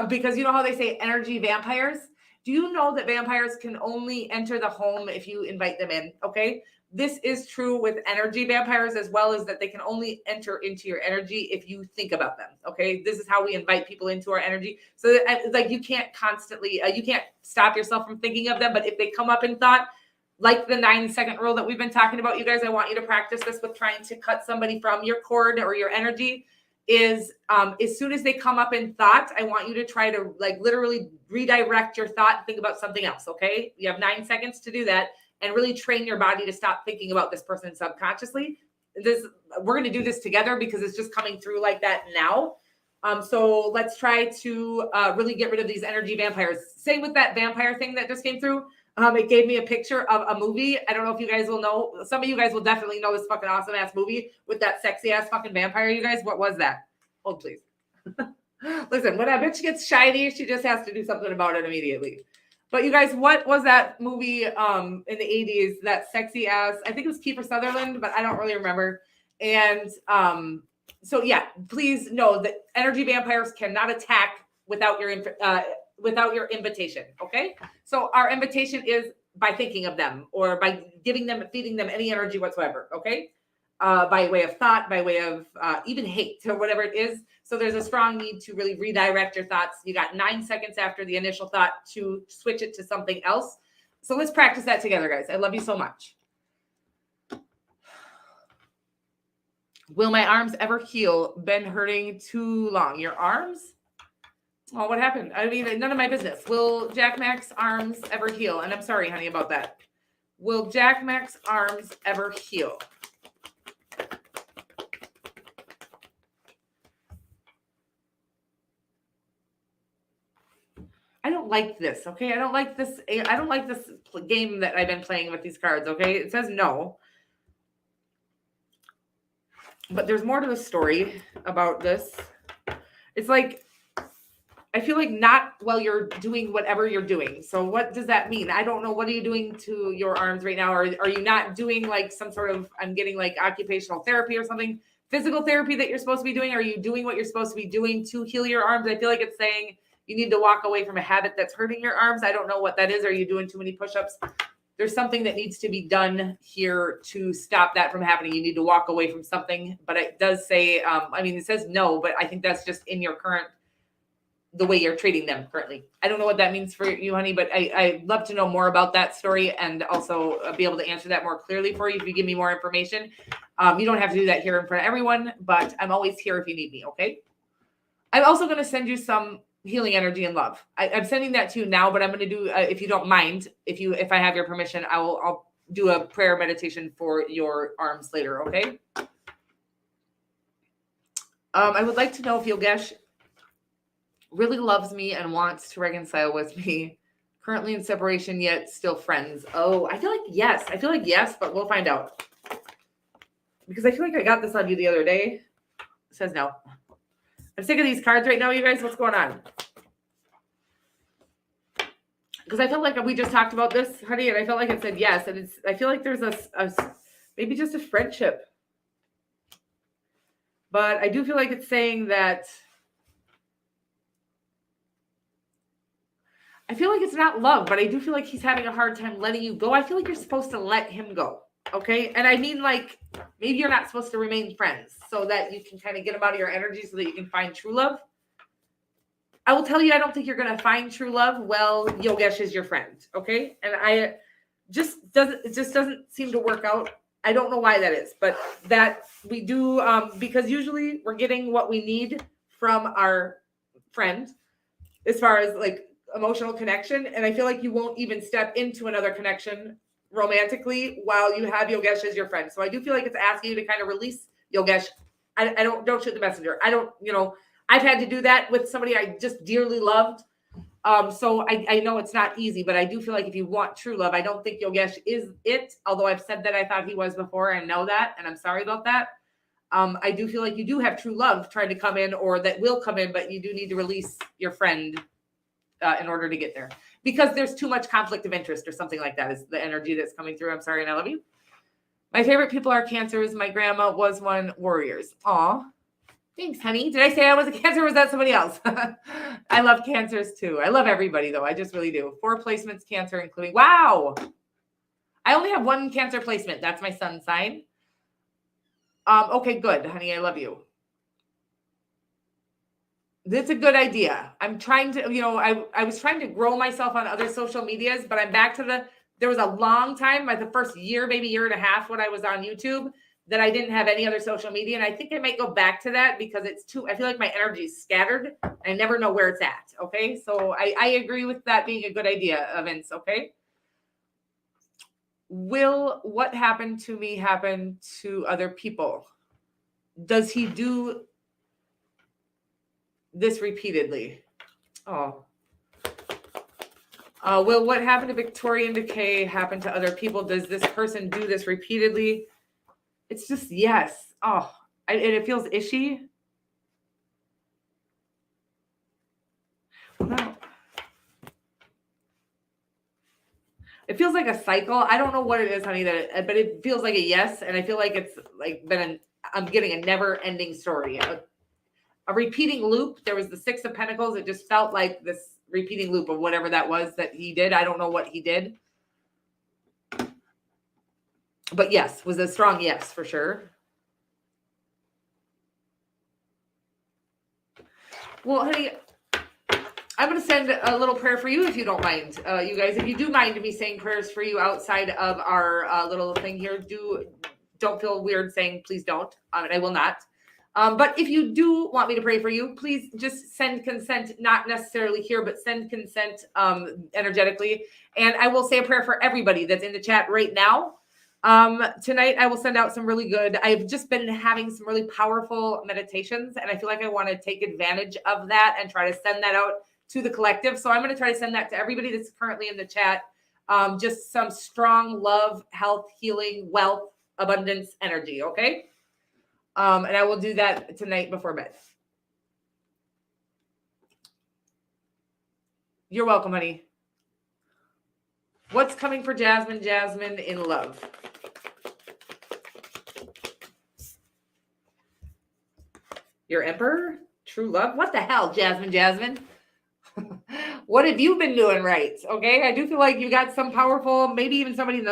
Because you know how they say energy vampires? Do you know that vampires can only enter the home if you invite them in? Okay. This is true with energy vampires as well, as that they can only enter into your energy if you think about them. Okay. This is how we invite people into our energy. So it's like you can't constantly, you can't stop yourself from thinking of them. But if they come up in thought, like the 9-second rule that we've been talking about, you guys, I want you to practice this with trying to cut somebody from your cord or your energy. Is as soon as they come up in thought, I want you to try to like literally redirect your thought and think about something else. Okay. You have 9 seconds to do that and really train your body to stop thinking about this person subconsciously. We're going to do this together because it's just coming through like that now. So let's try to really get rid of these energy vampires. Same with that vampire thing that just came through. It gave me a picture of a movie. I don't know if you guys will know. Some of you guys will definitely know this fucking awesome ass movie with that sexy ass fucking vampire. You guys, what was that? Hold please. Listen, when a bitch gets shiny, she just has to do something about it immediately. But you guys, what was that movie in the 80s? That sexy ass, I think it was Kiefer Sutherland, but I don't really remember. And so yeah, please know that energy vampires cannot attack without your invitation. Okay. So our invitation is by thinking of them or by feeding them any energy whatsoever. Okay. By way of thought, by way of even hate or whatever it is. So there's a strong need to really redirect your thoughts. You got 9 seconds after the initial thought to switch it to something else. So let's practice that together, guys. I love you so much. Will my arms ever heal? Been hurting too long. Your arms? Oh, what happened? I mean, none of my business. Will Jack Mac's arms ever heal? And I'm sorry, honey, about that. Will Jack Mac's arms ever heal? don't like this. Okay. I don't like this. I don't like this game that I've been playing with these cards. Okay. It says no. But there's more to the story about this. It's like, I feel like not while you're doing whatever you're doing. So what does that mean? I don't know. What are you doing to your arms right now? Or are you not doing like some sort of, I'm getting like occupational therapy or something, physical therapy that you're supposed to be doing? Are you doing what you're supposed to be doing to heal your arms? I feel like it's saying you need to walk away from a habit that's hurting your arms. I don't know what that is. Are you doing too many push-ups? There's something that needs to be done here to stop that from happening. You need to walk away from something, but it does say, I mean, it says no, but I think that's just in your current, the way you're treating them currently. I don't know what that means for you, honey, but I'd love to know more about that story and also be able to answer that more clearly for you if you give me more information. You don't have to do that here in front of everyone, but I'm always here if you need me, okay? I'm also going to send you some healing energy and love. I'm sending that to you now, but I'm going to do, if you don't mind, if I have your permission, I'll do a prayer meditation for your arms later, okay? I would like to know if Yogesh really loves me and wants to reconcile with me, currently in separation, yet still friends. Oh, I feel like yes, but we'll find out. Because I feel like I got this on you the other day. It says no. I'm sick of these cards right now, you guys. What's going on? Because I felt like we just talked about this, honey, and I felt like it said yes. And I feel like there's a maybe just a friendship. But I do feel like it's saying that I feel like it's not love, but I do feel like he's having a hard time letting you go. I feel like you're supposed to let him go. Okay. And I mean, like, maybe you're not supposed to remain friends so that you can kind of get him out of your energy so that you can find true love. I will tell you, I don't think you're going to find true love. Well, Yogesh is your friend. Okay. And it just doesn't seem to work out. I don't know why that is, but that we do, because usually we're getting what we need from our friend as far as like emotional connection. And I feel like you won't even step into another connection romantically while you have Yogesh as your friend. So I do feel like it's asking you to kind of release Yogesh. I don't shoot the messenger. I've had to do that with somebody I just dearly loved. So I know it's not easy, but I do feel like if you want true love, I don't think Yogesh is it. Although I've said that I thought he was before, and know that, and I'm sorry about that. I do feel like you do have true love trying to come in, or that will come in, but you do need to release your friend in order to get there, because there's too much conflict of interest or something like that is the energy that's coming through. I'm sorry, and I love you. My favorite people are Cancers. My grandma was one. Warriors. Aw. Thanks, honey. Did I say I was a Cancer or was that somebody else? I love Cancers too. I love everybody though. I just really do. 4 placements Cancer, including, wow. I only have 1 Cancer placement. That's my sun sign. Okay, good, honey. I love you. That's a good idea. I'm trying to, I was trying to grow myself on other social medias, but I'm back to there was a long time, like the first year, maybe year and a half when I was on YouTube, that I didn't have any other social media. And I think I might go back to that because I feel like my energy is scattered. I never know where it's at. Okay. So I agree with that being a good idea, Vince. Okay. Will what happened to me happen to other people? Does he do this repeatedly? Oh. Will what happened to Victorian Decay happen to other people? Does this person do this repeatedly? It's just yes. Oh, and it feels ishy. No. It feels like a cycle. I don't know what it is, honey, but it feels like a yes. And I feel like it's like I'm getting a never-ending story. A repeating loop. There was the 6 of Pentacles. It just felt like this repeating loop of whatever that was that he did. I don't know what he did. But yes, was a strong yes for sure. Well, honey, I'm going to send a little prayer for you if you don't mind. You guys, if you do mind me saying prayers for you outside of our little thing here, don't feel weird saying please don't. And I will not. But if you do want me to pray for you, please just send consent, not necessarily here, but send consent energetically. And I will say a prayer for everybody that's in the chat right now. Tonight, I will send out some really good, I've just been having some really powerful meditations, and I feel like I want to take advantage of that and try to send that out to the collective. So I'm going to try to send that to everybody that's currently in the chat. Just some strong love, health, healing, wealth, abundance, energy. Okay. And I will do that tonight before bed. You're welcome, honey. What's coming for Jasmine? Jasmine in love. Your emperor? True love? What the hell, Jasmine? Jasmine? What have you been doing right? Okay. I do feel like you got some powerful, maybe even somebody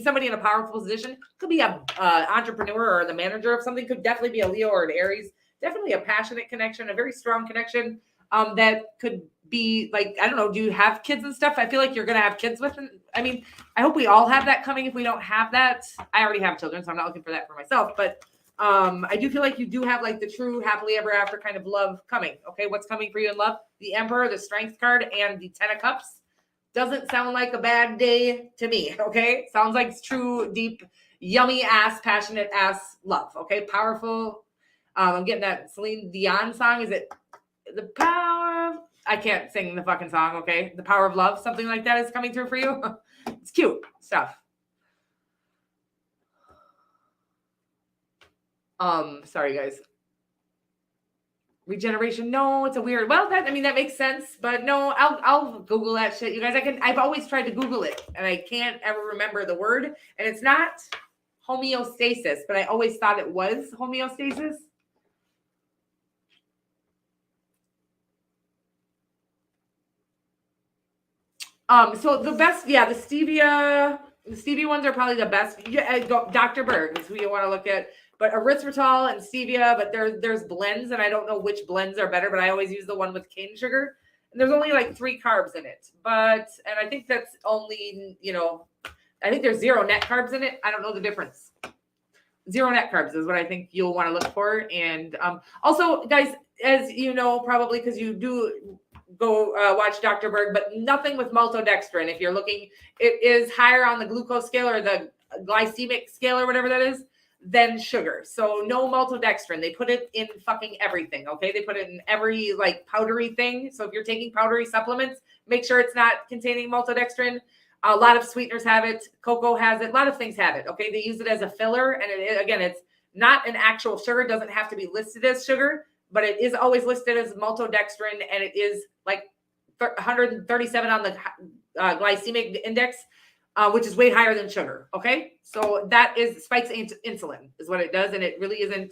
somebody in a powerful position. Could be a entrepreneur or the manager of something. Could definitely be a Leo or an Aries. Definitely a passionate connection, a very strong connection. That could be like, I don't know, do you have kids and stuff? I feel like you're going to have kids with them. I mean, I hope we all have that coming. If we don't have that, I already have children, so I'm not looking for that for myself. But I do feel like you do have like the true happily ever after kind of love coming. Okay. What's coming for you in love? The Emperor, the Strength card, and the 10 of Cups. Doesn't sound like a bad day to me. Okay. Sounds like true, deep, yummy ass, passionate ass love. Okay. Powerful. I'm getting that Celine Dion song. Is it the power of, I can't sing the fucking song. Okay. The power of love. Something like that is coming through for you. It's cute stuff. Sorry guys. Regeneration. No, it's a weird. Well, that makes sense, but no, I'll Google that shit. You guys, I've always tried to Google it and I can't ever remember the word. And it's not homeostasis, but I always thought it was homeostasis. So the best, the stevia ones are probably the best. Dr. Berg is who you want to look at. But erythritol and stevia, but there's blends, and I don't know which blends are better, but I always use the one with cane sugar. And there's only like 3 carbs in it. And I think that's only, I think there's 0 net carbs in it. I don't know the difference. 0 net carbs is what I think you'll want to look for. And also, guys, as you know, probably because you do go watch Dr. Berg, but nothing with maltodextrin. If you're looking, it is higher on the glucose scale or the glycemic scale or whatever that is than sugar. So no maltodextrin. They put it in fucking everything. Okay. They put it in every like powdery thing. So if you're taking powdery supplements, make sure it's not containing maltodextrin. A lot of sweeteners have it. Cocoa has it. A lot of things have it. Okay. They use it as a filler. And it's not an actual sugar. It doesn't have to be listed as sugar, but it is always listed as maltodextrin. And it is like 137 on the glycemic index. Which is way higher than sugar. Okay. So that spikes insulin is what it does. And it really isn't,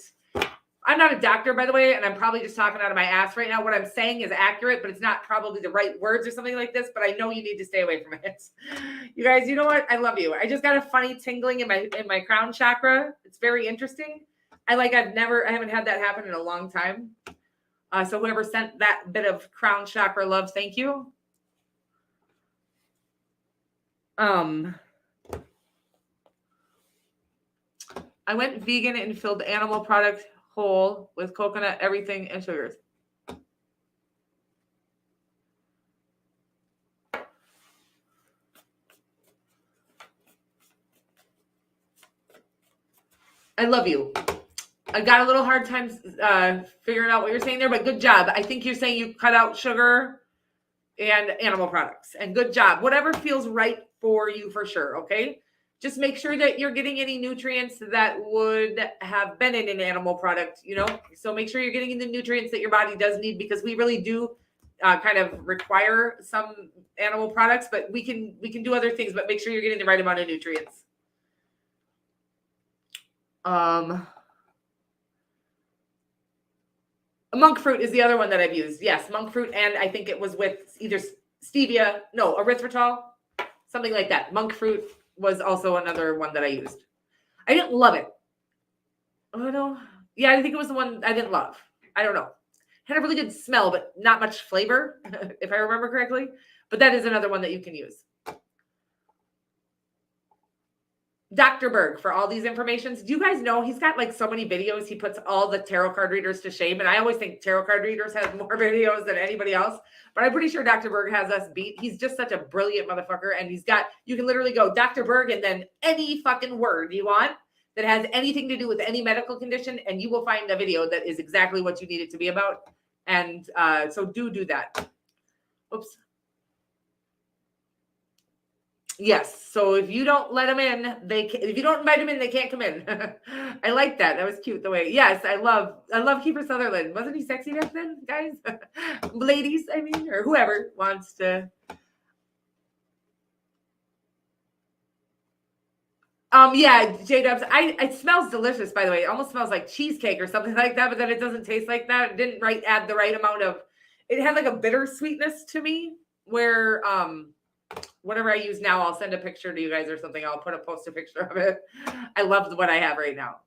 I'm not a doctor, by the way, and I'm probably just talking out of my ass right now. What I'm saying is accurate, but it's not probably the right words or something like this, but I know you need to stay away from it. You guys, you know what? I love you. I just got a funny tingling in my crown chakra. It's very interesting. I haven't had that happen in a long time. So whoever sent that bit of crown chakra love, thank you. I went vegan and filled animal product whole with coconut, everything, and sugars. I love you. I got a little hard time figuring out what you're saying there, but good job. I think you're saying you cut out sugar and animal products, and good job. Whatever feels right for you for sure. Okay. Just make sure that you're getting any nutrients that would have been in an animal product, so make sure you're getting the nutrients that your body does need, because we really do kind of require some animal products, but we can do other things, but make sure you're getting the right amount of nutrients. Monk fruit is the other one that I've used. Yes, monk fruit. And I think it was with either erythritol, something like that. Monk fruit was also another one that I used. I didn't love it. Oh, no. Yeah, I think it was the one I didn't love. I don't know. Had a really good smell, but not much flavor, if I remember correctly. But that is another one that you can use. Dr. Berg, for all these informations. Do you guys know he's got like so many videos? He puts all the tarot card readers to shame. And I always think tarot card readers have more videos than anybody else. But I'm pretty sure Dr. Berg has us beat. He's just such a brilliant motherfucker. And you can literally go Dr. Berg and then any fucking word you want that has anything to do with any medical condition. And you will find a video that is exactly what you need it to be about. And so do that. Oops. Yes. So if you don't let them in, if you don't invite them in, they can't come in. I like that. That was cute the way. Yes, I love Kiefer Sutherland. Wasn't he sexy back then, guys? Ladies, I mean, or whoever wants to. Yeah, J-Dubs. It smells delicious, by the way. It almost smells like cheesecake or something like that, but then it doesn't taste like that. It didn't add the right amount of. It had like a bitter sweetness to me, where whatever I use now, I'll send a picture to you guys or something. I'll post a picture of it. I love what I have right now.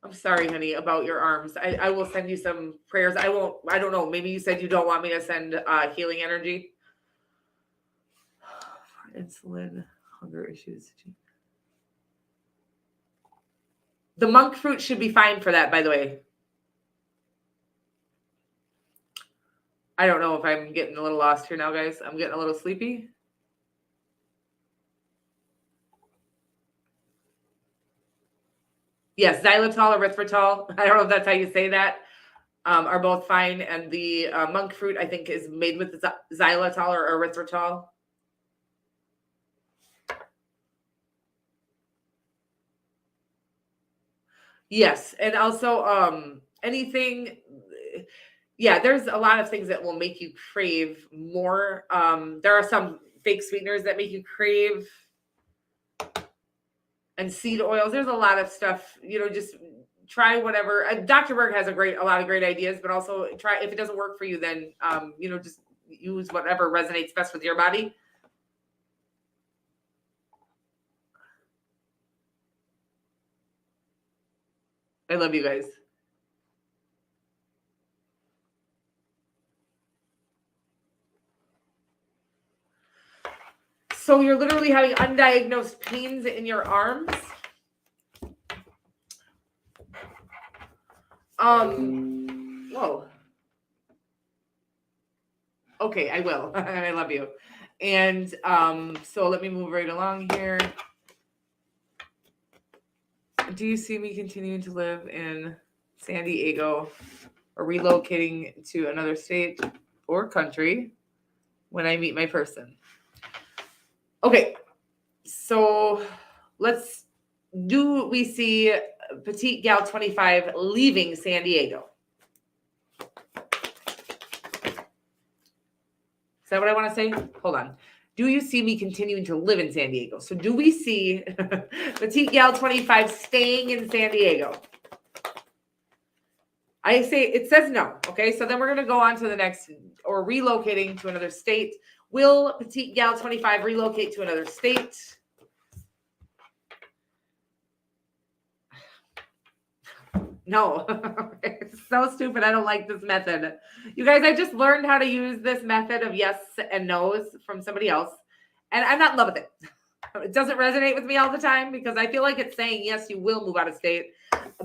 I'm sorry, honey, about your arms. I will send you some prayers. I don't know. Maybe you said you don't want me to send healing energy. Insulin, hunger issues. The monk fruit should be fine for that, by the way. I don't know if I'm getting a little lost here now, guys. I'm getting a little sleepy. Yes, xylitol, erythritol. I don't know if that's how you say that. Are both fine. And the monk fruit, I think, is made with xylitol or erythritol. Yes. And also anything. Yeah, there's a lot of things that will make you crave more. There are some fake sweeteners that make you crave, and seed oils. There's a lot of stuff, just try whatever. Dr. Berg has a lot of great ideas, but also try, if it doesn't work for you, then, just use whatever resonates best with your body. I love you guys. So you're literally having undiagnosed pains in your arms. Whoa. Okay, I will. I love you. And so let me move right along here. Do you see me continuing to live in San Diego or relocating to another state or country when I meet my person? Okay, so do we see Petite Gal 25 leaving San Diego? Is that what I want to say? Hold on. Do you see me continuing to live in San Diego? So do we see Petite Gal 25 staying in San Diego? I say it says no. Okay, so then we're going to go on to the next, or relocating to another state. Will Petite Gal 25 relocate to another state? No. It's so stupid. I don't like this method. You guys, I just learned how to use this method of yes and no's from somebody else, and I'm not in love with it. It doesn't resonate with me all the time because I feel like it's saying, yes, you will move out of state.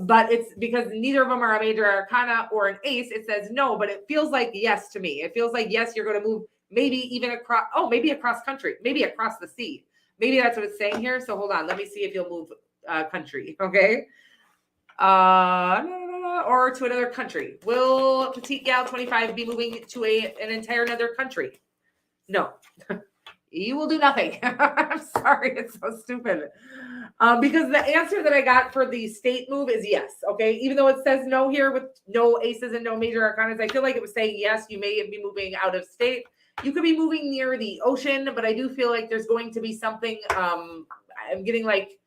But it's because neither of them are a major arcana or an ace. It says no, but it feels like yes to me. It feels like, yes, you're going to move maybe even maybe across country, maybe across the sea. Maybe that's what it's saying here. So hold on. Let me see if you'll move country. Okay. Or to another country. Will Petite Gal 25 be moving to an entire another country? No. You will do nothing. I'm sorry. It's so stupid. Because the answer that I got for the state move is yes. Okay. Even though it says no here with no aces and no major arcanas, I feel like it was saying yes, you may be moving out of state. You could be moving near the ocean, but I do feel like there's going to be something. I'm getting like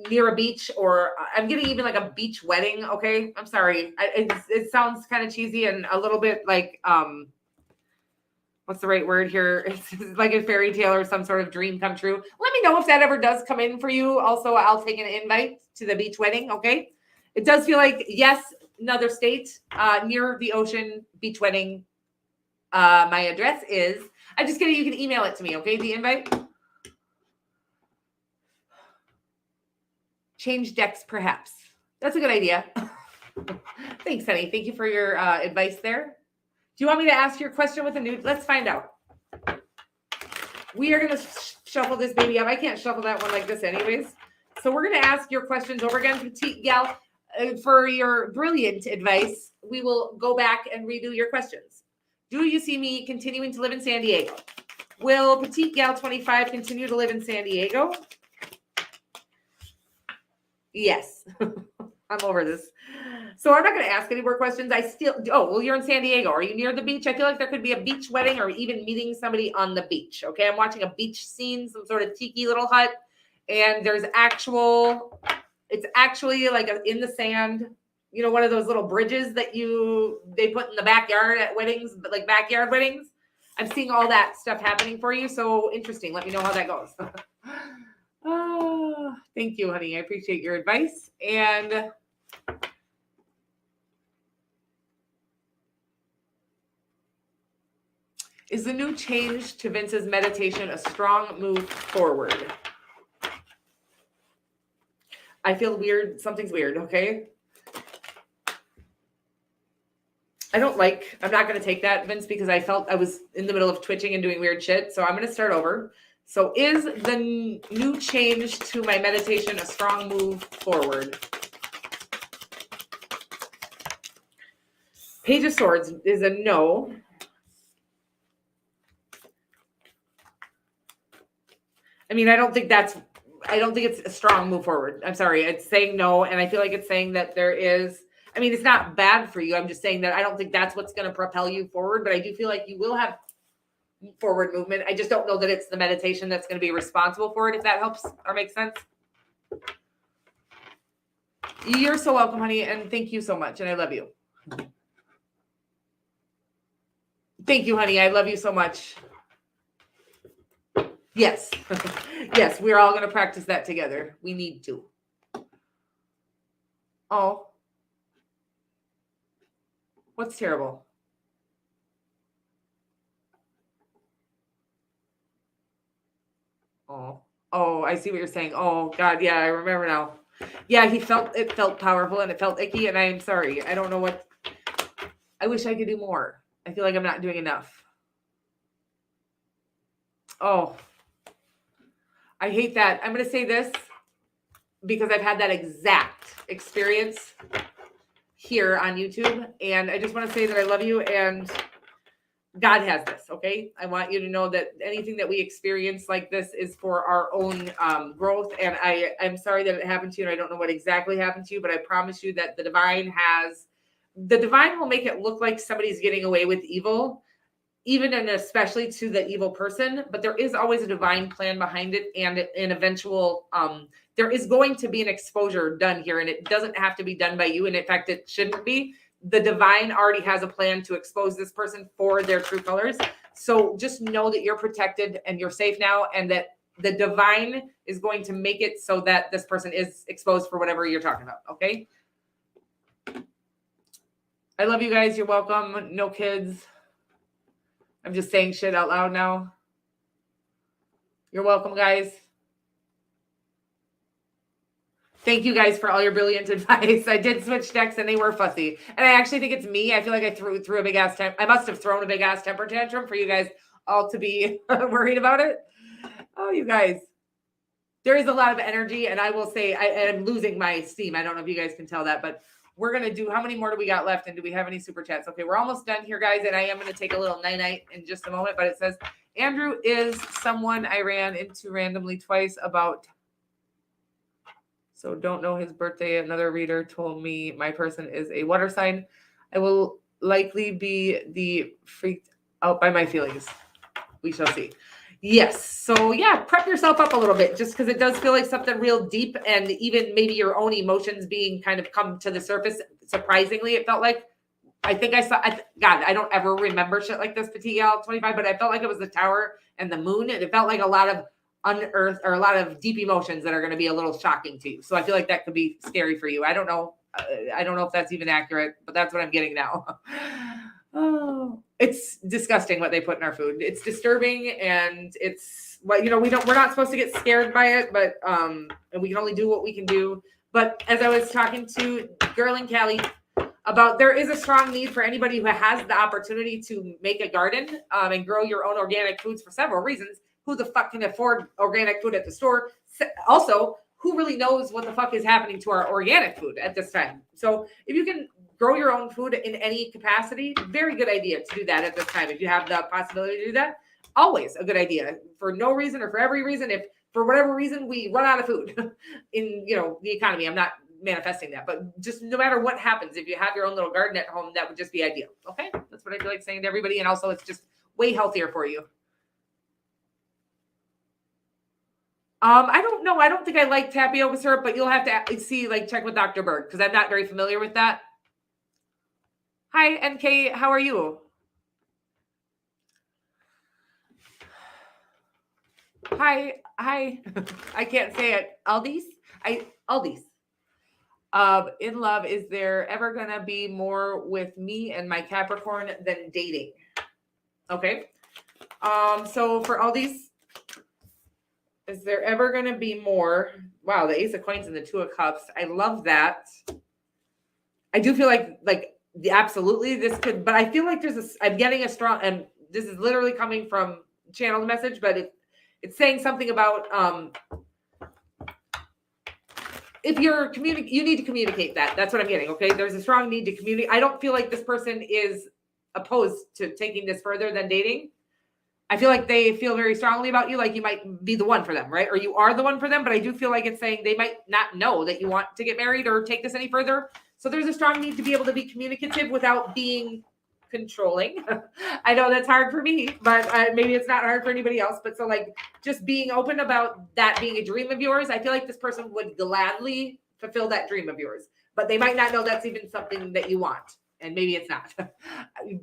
near a beach, or I'm getting even like a beach wedding. Okay. I'm sorry. It sounds kind of cheesy and a little bit like, what's the right word here? It's like a fairy tale or some sort of dream come true. Let me know if that ever does come in for you. Also, I'll take an invite to the beach wedding. Okay. It does feel like, yes, another state, near the ocean, beach wedding. My address is, I'm just kidding. You can email it to me. Okay. The invite. Change decks, perhaps. That's a good idea. Thanks, honey. Thank you for your advice there. Do you want me to ask your question with a new? Let's find out. We are going to shuffle this baby up. I can't shuffle that one like this anyways. So we're going to ask your questions over again, petite gal. For your brilliant advice, we will go back and redo your questions. Do you see me continuing to live in San Diego? Will petite gal 25 continue to live in San Diego? Yes. I'm over this. So I'm not going to ask any more questions. Well, you're in San Diego. Are you near the beach? I feel like there could be a beach wedding or even meeting somebody on the beach. Okay. I'm watching a beach scene, some sort of tiki little hut. And it's actually like in the sand, one of those little bridges that they put in the backyard at weddings, but like backyard weddings. I'm seeing all that stuff happening for you. So interesting. Let me know how that goes. Oh, thank you, honey. I appreciate your advice. And is the new change to Vince's meditation a strong move forward? I feel weird. Something's weird, okay? I'm not going to take that, Vince, because I felt I was in the middle of twitching and doing weird shit. So I'm going to start over. So is the new change to my meditation a strong move forward? Page of Swords is a no. I mean, I don't think it's a strong move forward. I'm sorry. It's saying no. And I feel like it's saying that it's not bad for you. I'm just saying that I don't think that's what's going to propel you forward, but I do feel like you will have forward movement. I just don't know that it's the meditation that's going to be responsible for it, if that helps or makes sense. You're so welcome, honey. And thank you so much. And I love you. Thank you, honey. I love you so much. Yes. Yes, we're all going to practice that together. We need to. Oh. What's terrible? Oh, I see what you're saying. Oh, God. Yeah, I remember now. Yeah, it felt powerful and it felt icky. And I'm sorry. I don't know I wish I could do more. I feel like I'm not doing enough. Oh, I hate that. I'm going to say this because I've had that exact experience here on YouTube. And I just want to say that I love you and God has this, okay? I want you to know that anything that we experience like this is for our own growth. And I'm sorry that it happened to you. And I don't know what exactly happened to you, but I promise you that the divine will make it look like somebody's getting away with evil, even and especially to the evil person. But there is always a divine plan behind it and an eventual, there is going to be an exposure done here. And it doesn't have to be done by you. And in fact, it shouldn't be. The divine already has a plan to expose this person for their true colors. So just know that you're protected and you're safe now, and that the divine is going to make it so that this person is exposed for whatever you're talking about. Okay. I love you guys. You're welcome. No kids. I'm just saying shit out loud now. You're welcome, guys. Thank you guys for all your brilliant advice. I did switch decks and they were fussy. And I actually think it's me. I feel like I threw a big ass I must have thrown a big ass temper tantrum for you guys all to be worried about it. Oh, you guys. There is a lot of energy, and I will say I'm losing my steam. I don't know if you guys can tell that, but we're going to do, how many more do we got left? And do we have any super chats? Okay, we're almost done here, guys. And I am going to take a little night-night in just a moment, but it says, Andrew is someone I ran into randomly twice about. So don't know his birthday. Another reader told me my person is a water sign. I will likely be freaked out by my feelings. We shall see. Yes. So yeah, prep yourself up a little bit, just because it does feel like something real deep, and even maybe your own emotions being kind of come to the surface. Surprisingly, it felt like, I think I saw, God, I don't ever remember shit like this, Petite Gal 25, but I felt like it was the tower and the moon. And it felt like a lot of unearthed or a lot of deep emotions that are going to be a little shocking to you. So I feel like that could be scary for you. I don't know. I don't know if that's even accurate, but that's what I'm getting now. Oh, it's disgusting what they put in our food. It's disturbing, and it's what, we're not supposed to get scared by it, but and we can only do what we can do. But as I was talking to Girl and Callie, about there is a strong need for anybody who has the opportunity to make a garden and grow your own organic foods for several reasons. Who the fuck can afford organic food at the store? Also, who really knows what the fuck is happening to our organic food at this time? So if you can grow your own food in any capacity, very good idea to do that at this time. If you have the possibility to do that, always a good idea. For no reason or for every reason, if for whatever reason we run out of food in the economy, I'm not manifesting that, but just no matter what happens, if you have your own little garden at home, that would just be ideal. Okay, that's what I feel like saying to everybody, and also it's just way healthier for you. I don't know. I don't think I like tapioca syrup, but you'll have to see, check with Dr. Berg because I'm not very familiar with that. Hi, NK. How are you? Hi. I can't say it. Aldi's. In love, is there ever gonna be more with me and my Capricorn than dating? Okay. So for Aldi's, is there ever gonna be more? Wow, the Ace of Coins and the Two of Cups. I love that. I do feel like absolutely this could, but I feel like I'm getting a strong, and this is literally coming from channeled message, but it's saying something about if you're you need to communicate that. That's what I'm getting. Okay. There's a strong need to communicate. I don't feel like this person is opposed to taking this further than dating. I feel like they feel very strongly about you. Like you might be the one for them, right? Or you are the one for them. But I do feel like it's saying they might not know that you want to get married or take this any further. So there's a strong need to be able to be communicative without being controlling. I know that's hard for me, but maybe it's not hard for anybody else. But so just being open about that being a dream of yours, I feel like this person would gladly fulfill that dream of yours, but they might not know that's even something that you want. And maybe it's not.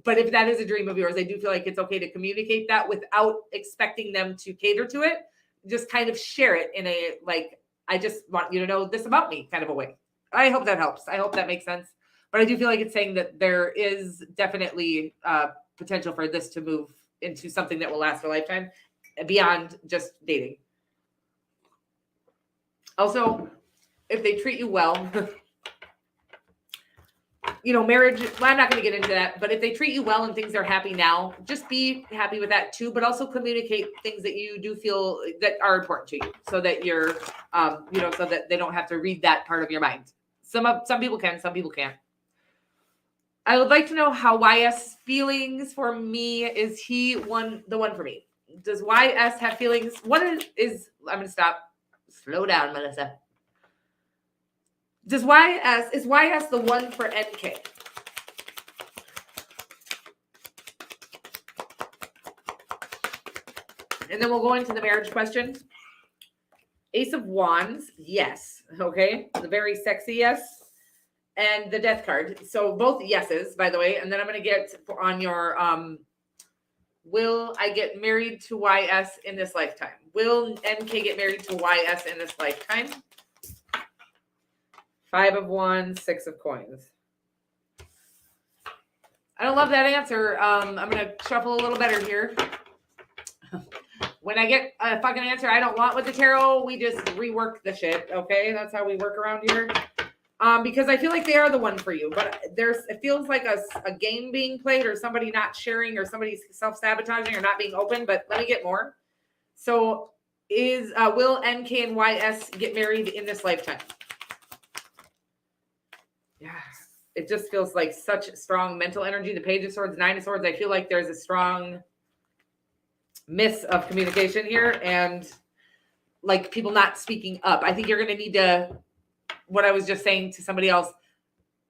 But if that is a dream of yours, I do feel like it's okay to communicate that without expecting them to cater to it. Just kind of share it in a I just want you to know this about me kind of a way. I hope that helps. I hope that makes sense. But I do feel like it's saying that there is definitely potential for this to move into something that will last a lifetime beyond just dating. Also, if they treat you well, marriage, well, I'm not going to get into that, but if they treat you well and things are happy now, just be happy with that too, but also communicate things that you do feel that are important to you so that you're, so that they don't have to read that part of your mind. Some people can, some people can't. I would like to know how YS feelings for me. Is he the one for me? Does YS have feelings? I'm going to stop. Slow down, Melissa. Is YS the one for NK? And then we'll go into the marriage question. Ace of Wands, yes. Okay. The very sexy yes. And the Death card. So both yeses, by the way. And then I'm going to get on your, will I get married to YS in this lifetime? Will NK get married to YS in this lifetime? 5 of Wands, 6 of Coins. I don't love that answer. I'm going to shuffle a little better here. When I get a fucking answer I don't want with the tarot, we just rework the shit. Okay. That's how we work around here. Because I feel like they are the one for you, but it feels like a game being played or somebody not sharing or somebody self-sabotaging or not being open, but let me get more. So will NK and YS get married in this lifetime? Yeah. It just feels like such strong mental energy. The Page of Swords, 9 of Swords. I feel like there's a strong miss of communication here and people not speaking up. I think you're going to need to, what I was just saying to somebody else,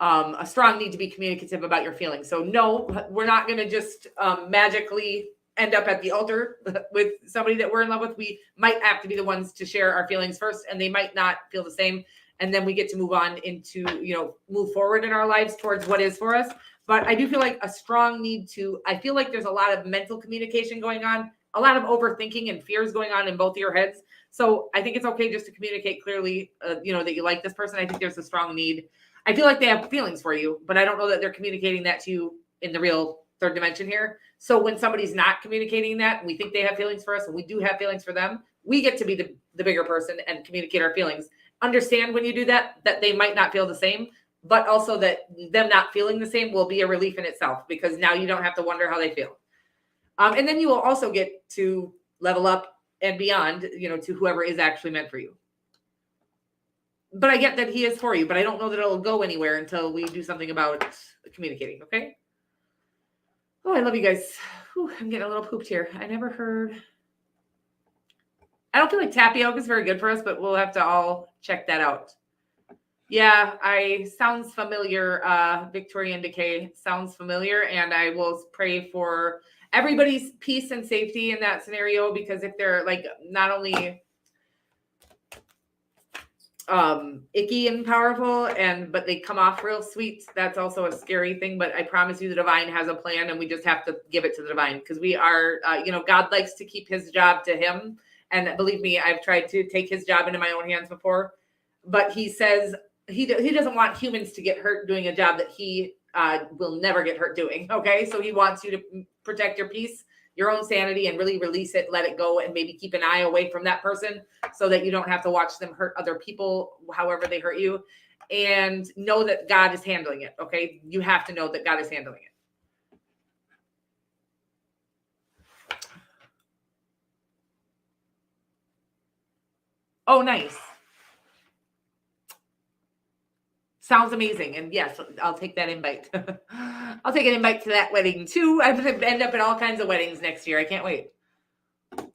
a strong need to be communicative about your feelings. So no, we're not going to just magically end up at the altar with somebody that we're in love with. We might have to be the ones to share our feelings first, and they might not feel the same. And then we get to move on into, move forward in our lives towards what is for us. But I do feel like a strong need I feel like there's a lot of mental communication going on, a lot of overthinking and fears going on in both of your heads. So I think it's okay just to communicate clearly, that you like this person. I think there's a strong need. I feel like they have feelings for you, but I don't know that they're communicating that to you in the real third dimension here. So when somebody's not communicating that, and we think they have feelings for us, and we do have feelings for them, we get to be the bigger person and communicate our feelings. Understand when you do that they might not feel the same, but also that them not feeling the same will be a relief in itself, because now you don't have to wonder how they feel. And then you will also get to level up and beyond, to whoever is actually meant for you. But I get that he is for you, but I don't know that it'll go anywhere until we do something about communicating, okay? Oh, I love you guys. Whew, I'm getting a little pooped here. I never heard. I don't feel like tapioca is very good for us, but we'll have to all check that out. Yeah, sounds familiar. Victorian Decay sounds familiar, and I will pray for everybody's peace and safety in that scenario, because if they're like not only icky and powerful, but they come off real sweet, that's also a scary thing. But I promise you the divine has a plan, and we just have to give it to the divine, because we are God likes to keep his job to him, and believe me, I've tried to take his job into my own hands before, but he says he doesn't want humans to get hurt doing a job that he will never get hurt doing. Okay, so he wants you to protect your peace, your own sanity, and really release it, let it go, and maybe keep an eye away from that person so that you don't have to watch them hurt other people, however they hurt you, and know that God is handling it. Okay, you have to know that God is handling it. Oh, nice. Sounds amazing. And yes, I'll take that invite. I'll take an invite to that wedding too. I'm going to end up in all kinds of weddings next year. I can't wait.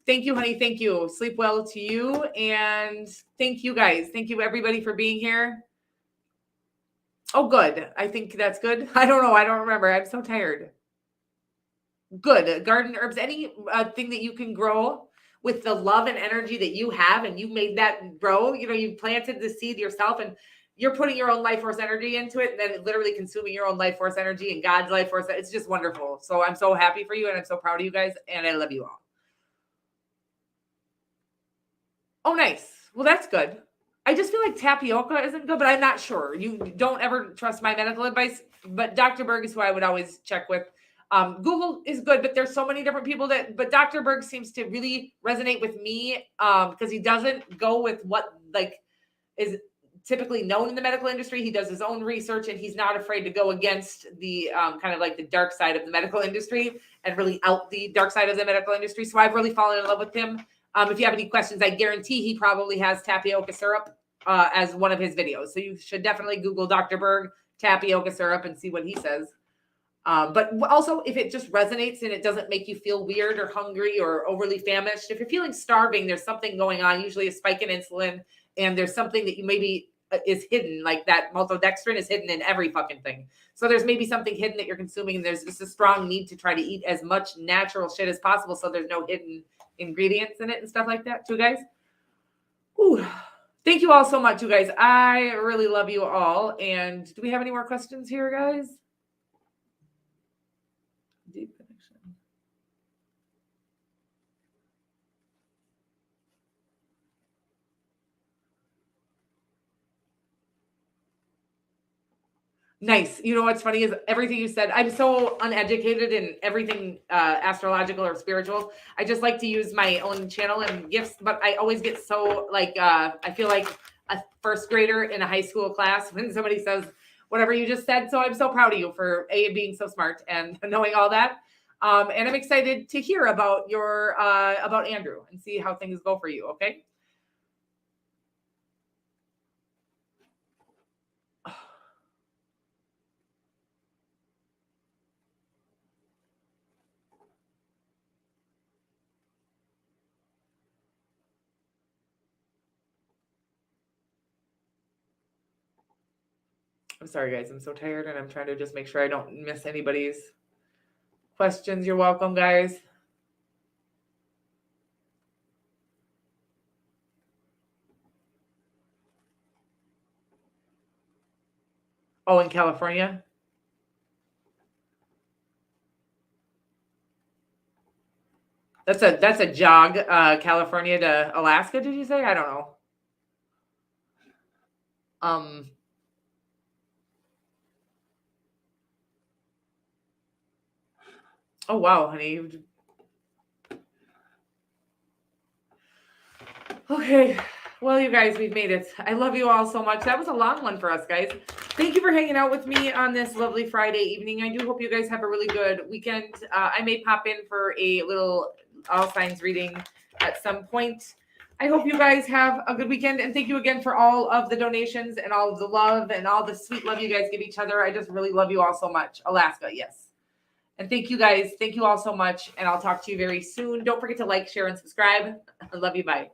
Thank you, honey. Thank you. Sleep well to you. And thank you guys. Thank you everybody for being here. Oh, good. I think that's good. I don't know. I don't remember. I'm so tired. Good. Garden herbs, any thing that you can grow with the love and energy that you have, and you made that grow. You planted the seed yourself, and you're putting your own life force energy into it, and then literally consuming your own life force energy and God's life force. It's just wonderful. So I'm so happy for you, and I'm so proud of you guys, and I love you all. Oh, nice. Well, that's good. I just feel like tapioca isn't good, but I'm not sure. You don't ever trust my medical advice, but Dr. Berg is who I would always check with. Google is good, but there's so many different people but Dr. Berg seems to really resonate with me because he doesn't go with what is typically known in the medical industry. He does his own research, and he's not afraid to go against the kind of like the dark side of the medical industry and really out the dark side of the medical industry. So I've really fallen in love with him. If you have any questions, I guarantee he probably has tapioca syrup as one of his videos. So you should definitely Google Dr. Berg tapioca syrup and see what he says. But also, if it just resonates and it doesn't make you feel weird or hungry or overly famished, if you're feeling starving, there's something going on, usually a spike in insulin, and there's something that you maybe is hidden, like that maltodextrin is hidden in every fucking thing. So there's maybe something hidden that you're consuming, and there's just a strong need to try to eat as much natural shit as possible so there's no hidden ingredients in it and stuff like that too, guys. Ooh. Thank you all so much, you guys. I really love you all. And do we have any more questions here, guys? Deep connection. Nice. You know what's funny is everything you said. I'm so uneducated in everything astrological or spiritual. I just like to use my own channel and gifts, but I always get so I feel like a first grader in a high school class when somebody says whatever you just said. So I'm so proud of you for being so smart and knowing all that. And I'm excited to hear about your about Andrew and see how things go for you. Okay. I'm sorry, guys. I'm so tired, and I'm trying to just make sure I don't miss anybody's questions. You're welcome, guys. Oh, in California? That's a jog, California to Alaska, did you say? I don't know. Oh, wow, honey. Okay. Well, you guys, we've made it. I love you all so much. That was a long one for us, guys. Thank you for hanging out with me on this lovely Friday evening. I do hope you guys have a really good weekend. I may pop in for a little all signs reading at some point. I hope you guys have a good weekend, and thank you again for all of the donations and all of the love and all the sweet love you guys give each other. I just really love you all so much. Alaska, yes. And thank you guys. Thank you all so much, and I'll talk to you very soon. Don't forget to like, share, and subscribe. I love you. Bye.